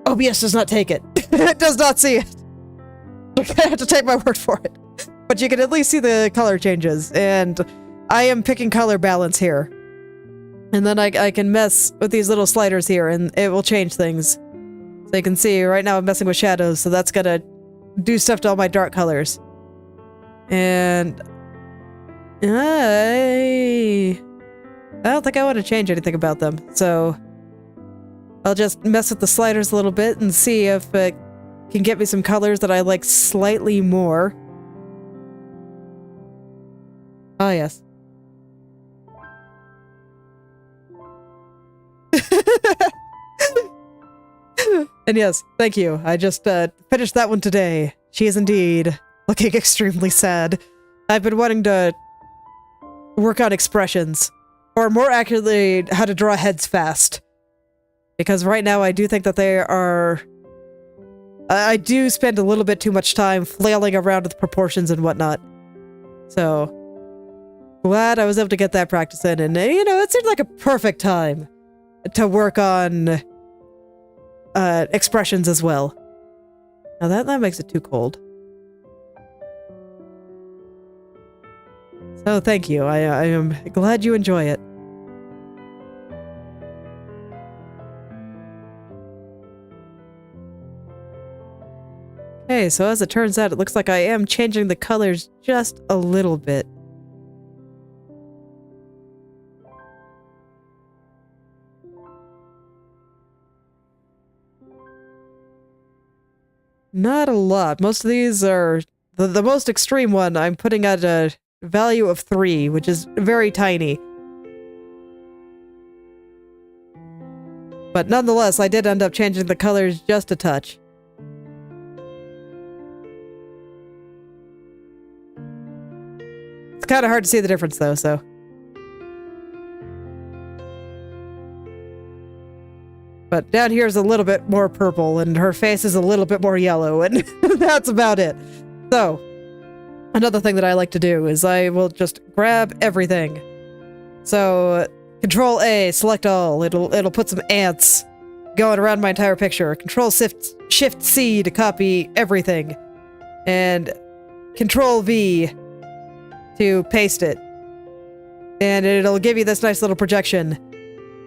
OBS does not take it. It does not see it. I'm gonna have to take my word for it. But you can at least see the color changes, and I am picking color balance here. And then I can mess with these little sliders here, and it will change things. So you can see, right now I'm messing with shadows, so that's gonna do stuff to all my dark colors. And... I don't think I want to change anything about them, so... I'll just mess with the sliders a little bit and see if it can get me some colors that I like slightly more. Ah, yes. And yes, thank you. I just finished that one today. She is indeed looking extremely sad. I've been wanting to work on expressions, or more accurately, how to draw heads fast. Because right now I do think that they are... I do spend a little bit too much time flailing around with proportions and whatnot. So... glad I was able to get that practice in, and you know, it seemed like a perfect time to work on expressions as well. Now that makes it too cold. So thank you. I am glad you enjoy it. Okay, so as it turns out, it looks like I am changing the colors just a little bit. Not a lot. Most of these are... The most extreme one I'm putting at a value of 3, which is very tiny. But nonetheless, I did end up changing the colors just a touch. It's kind of hard to see the difference though, so. But down here is a little bit more purple, and her face is a little bit more yellow, and that's about it. So, another thing that I like to do is I will just grab everything. So, Control A, select all. It'll put some ants going around my entire picture. Control Shift C to copy everything. And Control V to paste it. And it'll give you this nice little projection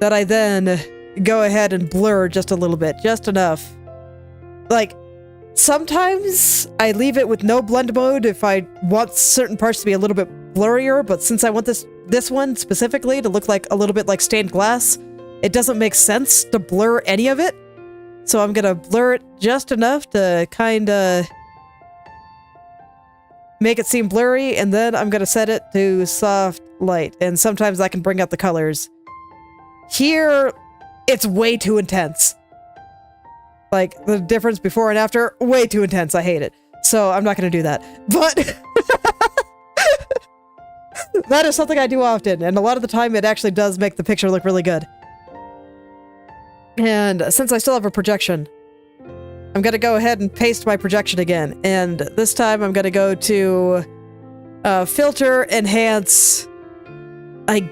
that I then go ahead and blur just a little bit, just enough. Like, sometimes I leave it with no blend mode if I want certain parts to be a little bit blurrier, but since I want this one specifically to look like a little bit like stained glass, it doesn't make sense to blur any of it. So I'm gonna blur it just enough to kinda make it seem blurry, and then I'm gonna set it to soft light, and sometimes I can bring out the colors. Here, it's way too intense. Like, the difference before and after, way too intense. I hate it. So I'm not gonna do that. But that is something I do often, and a lot of the time it actually does make the picture look really good. And since I still have a projection, I'm gonna go ahead and paste my projection again. And this time I'm gonna go to Filter, Enhance, I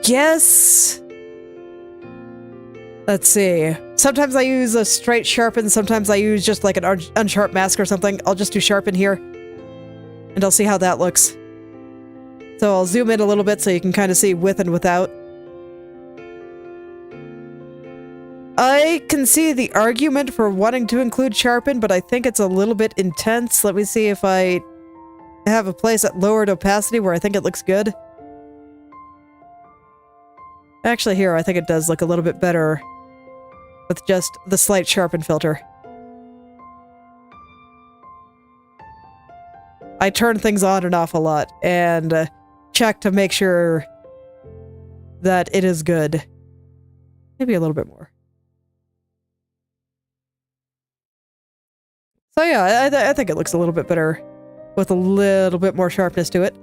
guess. Let's see. Sometimes I use a straight sharpen, sometimes I use just like an unsharp mask or something. I'll just do sharpen here, and I'll see how that looks. So I'll zoom in a little bit so you can kind of see with and without. I can see the argument for wanting to include sharpen, but I think it's a little bit intense. Let me see if I have a place at lowered opacity where I think it looks good. Actually, here, I think it does look a little bit better with just the slight sharpen filter. I turn things on and off a lot, and check to make sure that it is good. Maybe a little bit more. So yeah, I think it looks a little bit better with a little bit more sharpness to it.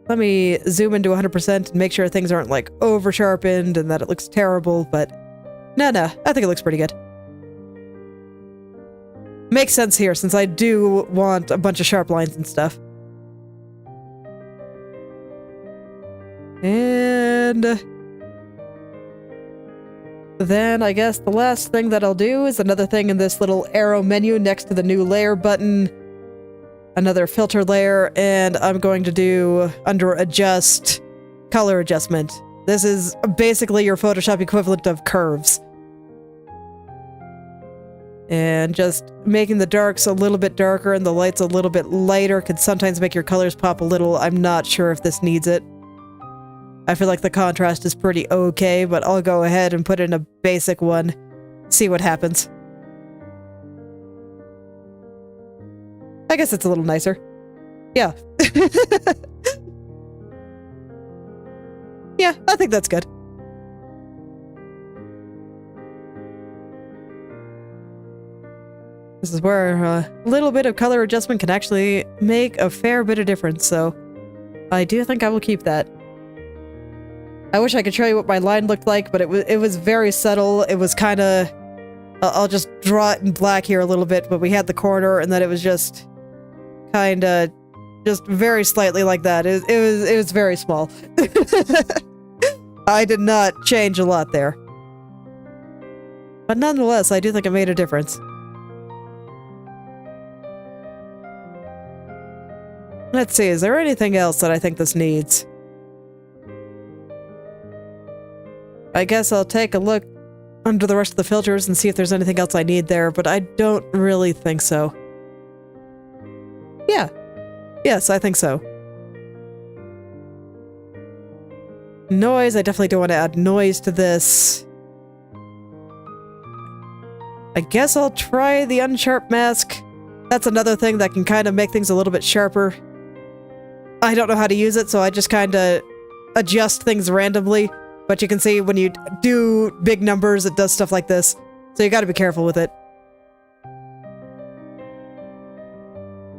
Let me zoom into 100% and make sure things aren't like over sharpened and that it looks terrible, but no, I think it looks pretty good. Makes sense here since I do want a bunch of sharp lines and stuff. And then I guess the last thing that I'll do is another thing in this little arrow menu next to the new layer button. Another filter layer, and I'm going to do under adjust, color adjustment. This is basically your Photoshop equivalent of curves. And just making the darks a little bit darker and the lights a little bit lighter can sometimes make your colors pop a little. I'm not sure if this needs it. I feel like the contrast is pretty okay, but I'll go ahead and put in a basic one, see what happens. I guess it's a little nicer. Yeah. Yeah, I think that's good. This is where a little bit of color adjustment can actually make a fair bit of difference, so I do think I will keep that. I wish I could show you what my line looked like, but it was very subtle. It was kind of... I'll just draw it in black here a little bit, but we had the corner, and then it was just kind of just very slightly like that. It was very small. I did not change a lot there. But nonetheless, I do think it made a difference. Let's see, is there anything else that I think this needs? I guess I'll take a look under the rest of the filters and see if there's anything else I need there, but I don't really think so. Yeah. Yes, I think so. Noise, I definitely do want to add noise to this. I guess I'll try the unsharp mask. That's another thing that can kind of make things a little bit sharper. I don't know how to use it, so I just kind of adjust things randomly. But you can see when you do big numbers, it does stuff like this. So you gotta be careful with it.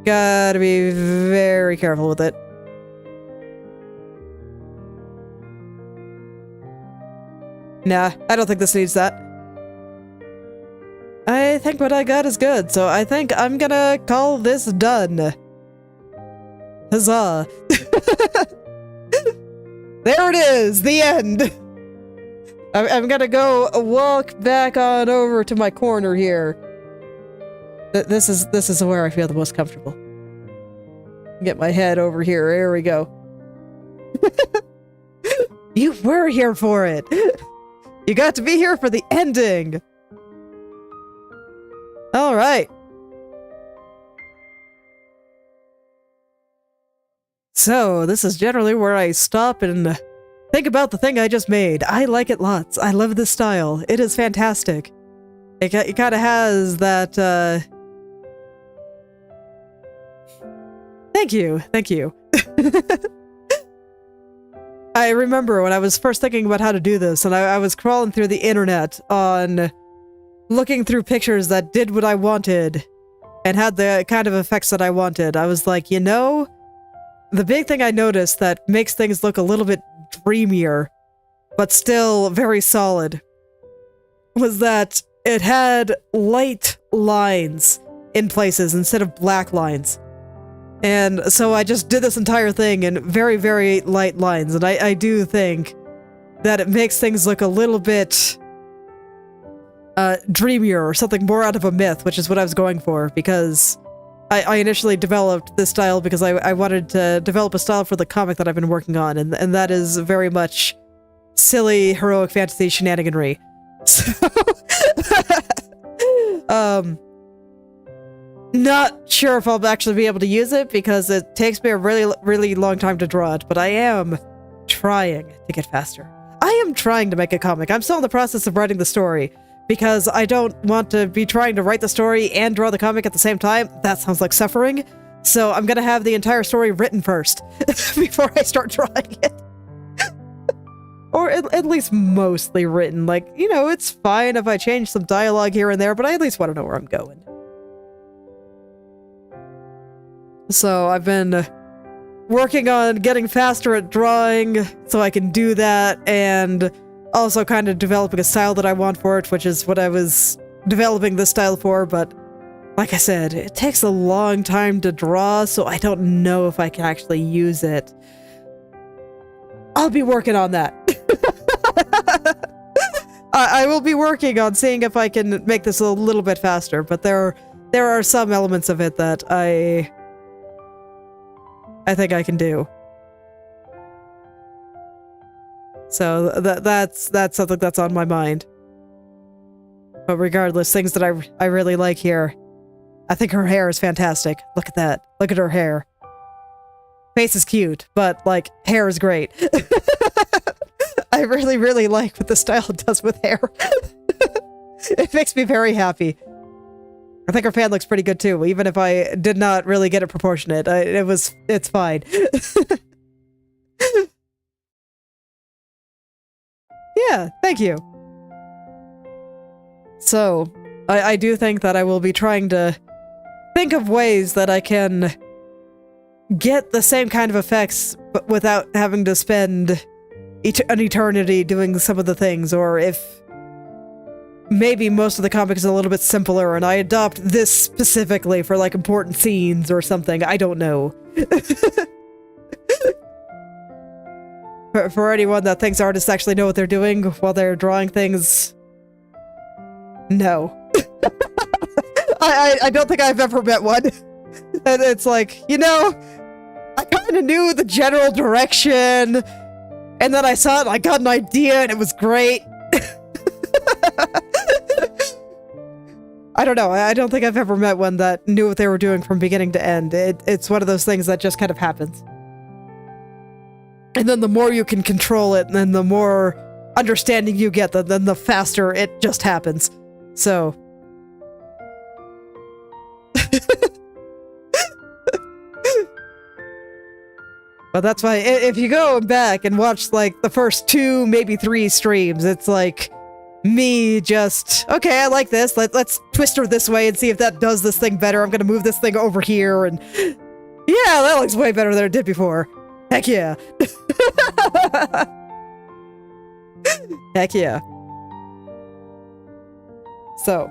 Gotta be very careful with it. Nah, I don't think this needs that. I think what I got is good, so I think I'm gonna call this done. Huzzah. There it is, the end. I'm gonna go walk back on over to my corner here. This is where I feel the most comfortable. Get my head over here. There we go. You were here for it. You got to be here for the ending. All right. So, this is generally where I stop and think about the thing I just made. I like it lots. I love this style. It is fantastic. It kind of has that, Thank you. Thank you. I remember when I was first thinking about how to do this, and I was crawling through the internet on looking through pictures that did what I wanted and had the kind of effects that I wanted. I was like, you know, the big thing I noticed that makes things look a little bit dreamier, but still very solid, was that it had light lines in places instead of black lines. And so I just did this entire thing in very, very light lines, and I do think that it makes things look a little bit dreamier, or something more out of a myth, which is what I was going for, because I initially developed this style because I wanted to develop a style for the comic that I've been working on, and that is very much silly, heroic fantasy shenaniganry. So, not sure if I'll actually be able to use it because it takes me a really, really long time to draw it, but I am trying to get faster. I am trying to make a comic. I'm still in the process of writing the story because I don't want to be trying to write the story and draw the comic at the same time. That sounds like suffering. So I'm gonna have the entire story written first before I start drawing it. Or at least mostly written. Like, you know, it's fine if I change some dialogue here and there, but I at least want to know where I'm going. So I've been working on getting faster at drawing so I can do that, and also kind of developing a style that I want for it, which is what I was developing this style for, but like I said, it takes a long time to draw, so I don't know if I can actually use it. I'll be working on that. I will be working on seeing if I can make this a little bit faster, but there are some elements of it that I think I can do. So that's something that's on my mind. But regardless, things that I really like here. I think her hair is fantastic. Look at that. Look at her hair. Face is cute, but like hair is great. I really, really like what the style does with hair. It makes me very happy. I think her fan looks pretty good too, even if I did not really get it proportionate. It's fine. Yeah, thank you. So, I do think that I will be trying to think of ways that I can get the same kind of effects, but without having to spend an eternity doing some of the things, or if maybe most of the comic is a little bit simpler and I adopt this specifically for like important scenes or something. I don't know. For anyone that thinks artists actually know what they're doing while they're drawing things, no. I don't think I've ever met one. And it's like, you know, I kind of knew the general direction, and then I saw it and I got an idea and it was great. I don't know. I don't think I've ever met one that knew what they were doing from beginning to end. It's one of those things that just kind of happens. And then the more you can control it, and then the more understanding you get, then the faster it just happens. So. But that's why, if you go back and watch, like, the first 2, maybe 3 streams, it's like me just, okay, I like this, let's twist her this way and see if that does this thing better. I'm gonna move this thing over here, and yeah, that looks way better than it did before. Heck yeah. Heck yeah. So.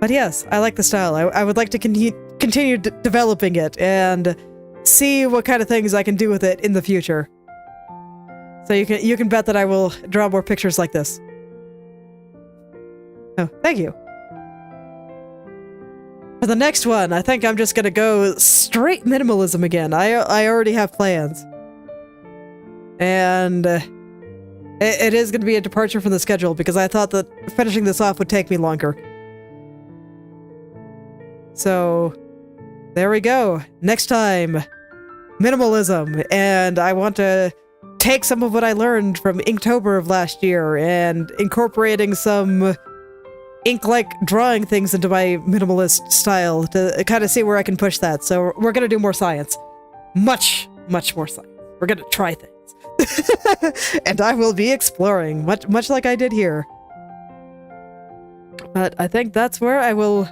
But yes, I like the style. I would like to continue developing it and see what kind of things I can do with it in the future. So you can bet that I will draw more pictures like this. Oh, thank you. For the next one, I think I'm just gonna go straight minimalism again. I already have plans. And it is gonna be a departure from the schedule because I thought that finishing this off would take me longer. So, there we go. Next time, minimalism, and I want to take some of what I learned from Inktober of last year and incorporating some ink-like drawing things into my minimalist style to kind of see where I can push that. So we're gonna do more science. Much more science. We're gonna try things. And I will be exploring, much like I did here. But I think that's where I will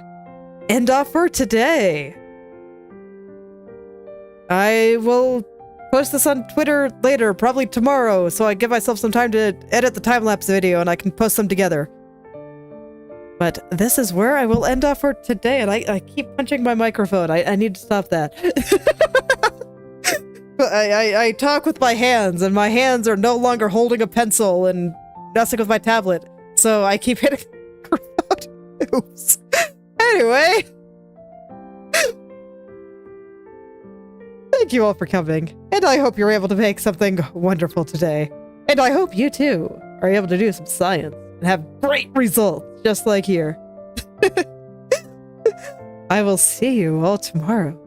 end off for today. I will post this on Twitter later, probably tomorrow, so I give myself some time to edit the time-lapse video and I can post them together. But this is where I will end off for today, and I keep punching my microphone. I need to stop that. I talk with my hands, and my hands are no longer holding a pencil and messing with my tablet, so I keep hitting the ground. Oops. Anyway. Thank you all for coming, and I hope you're able to make something wonderful today. And I hope you too are able to do some science and have great results, just like here. I will see you all tomorrow.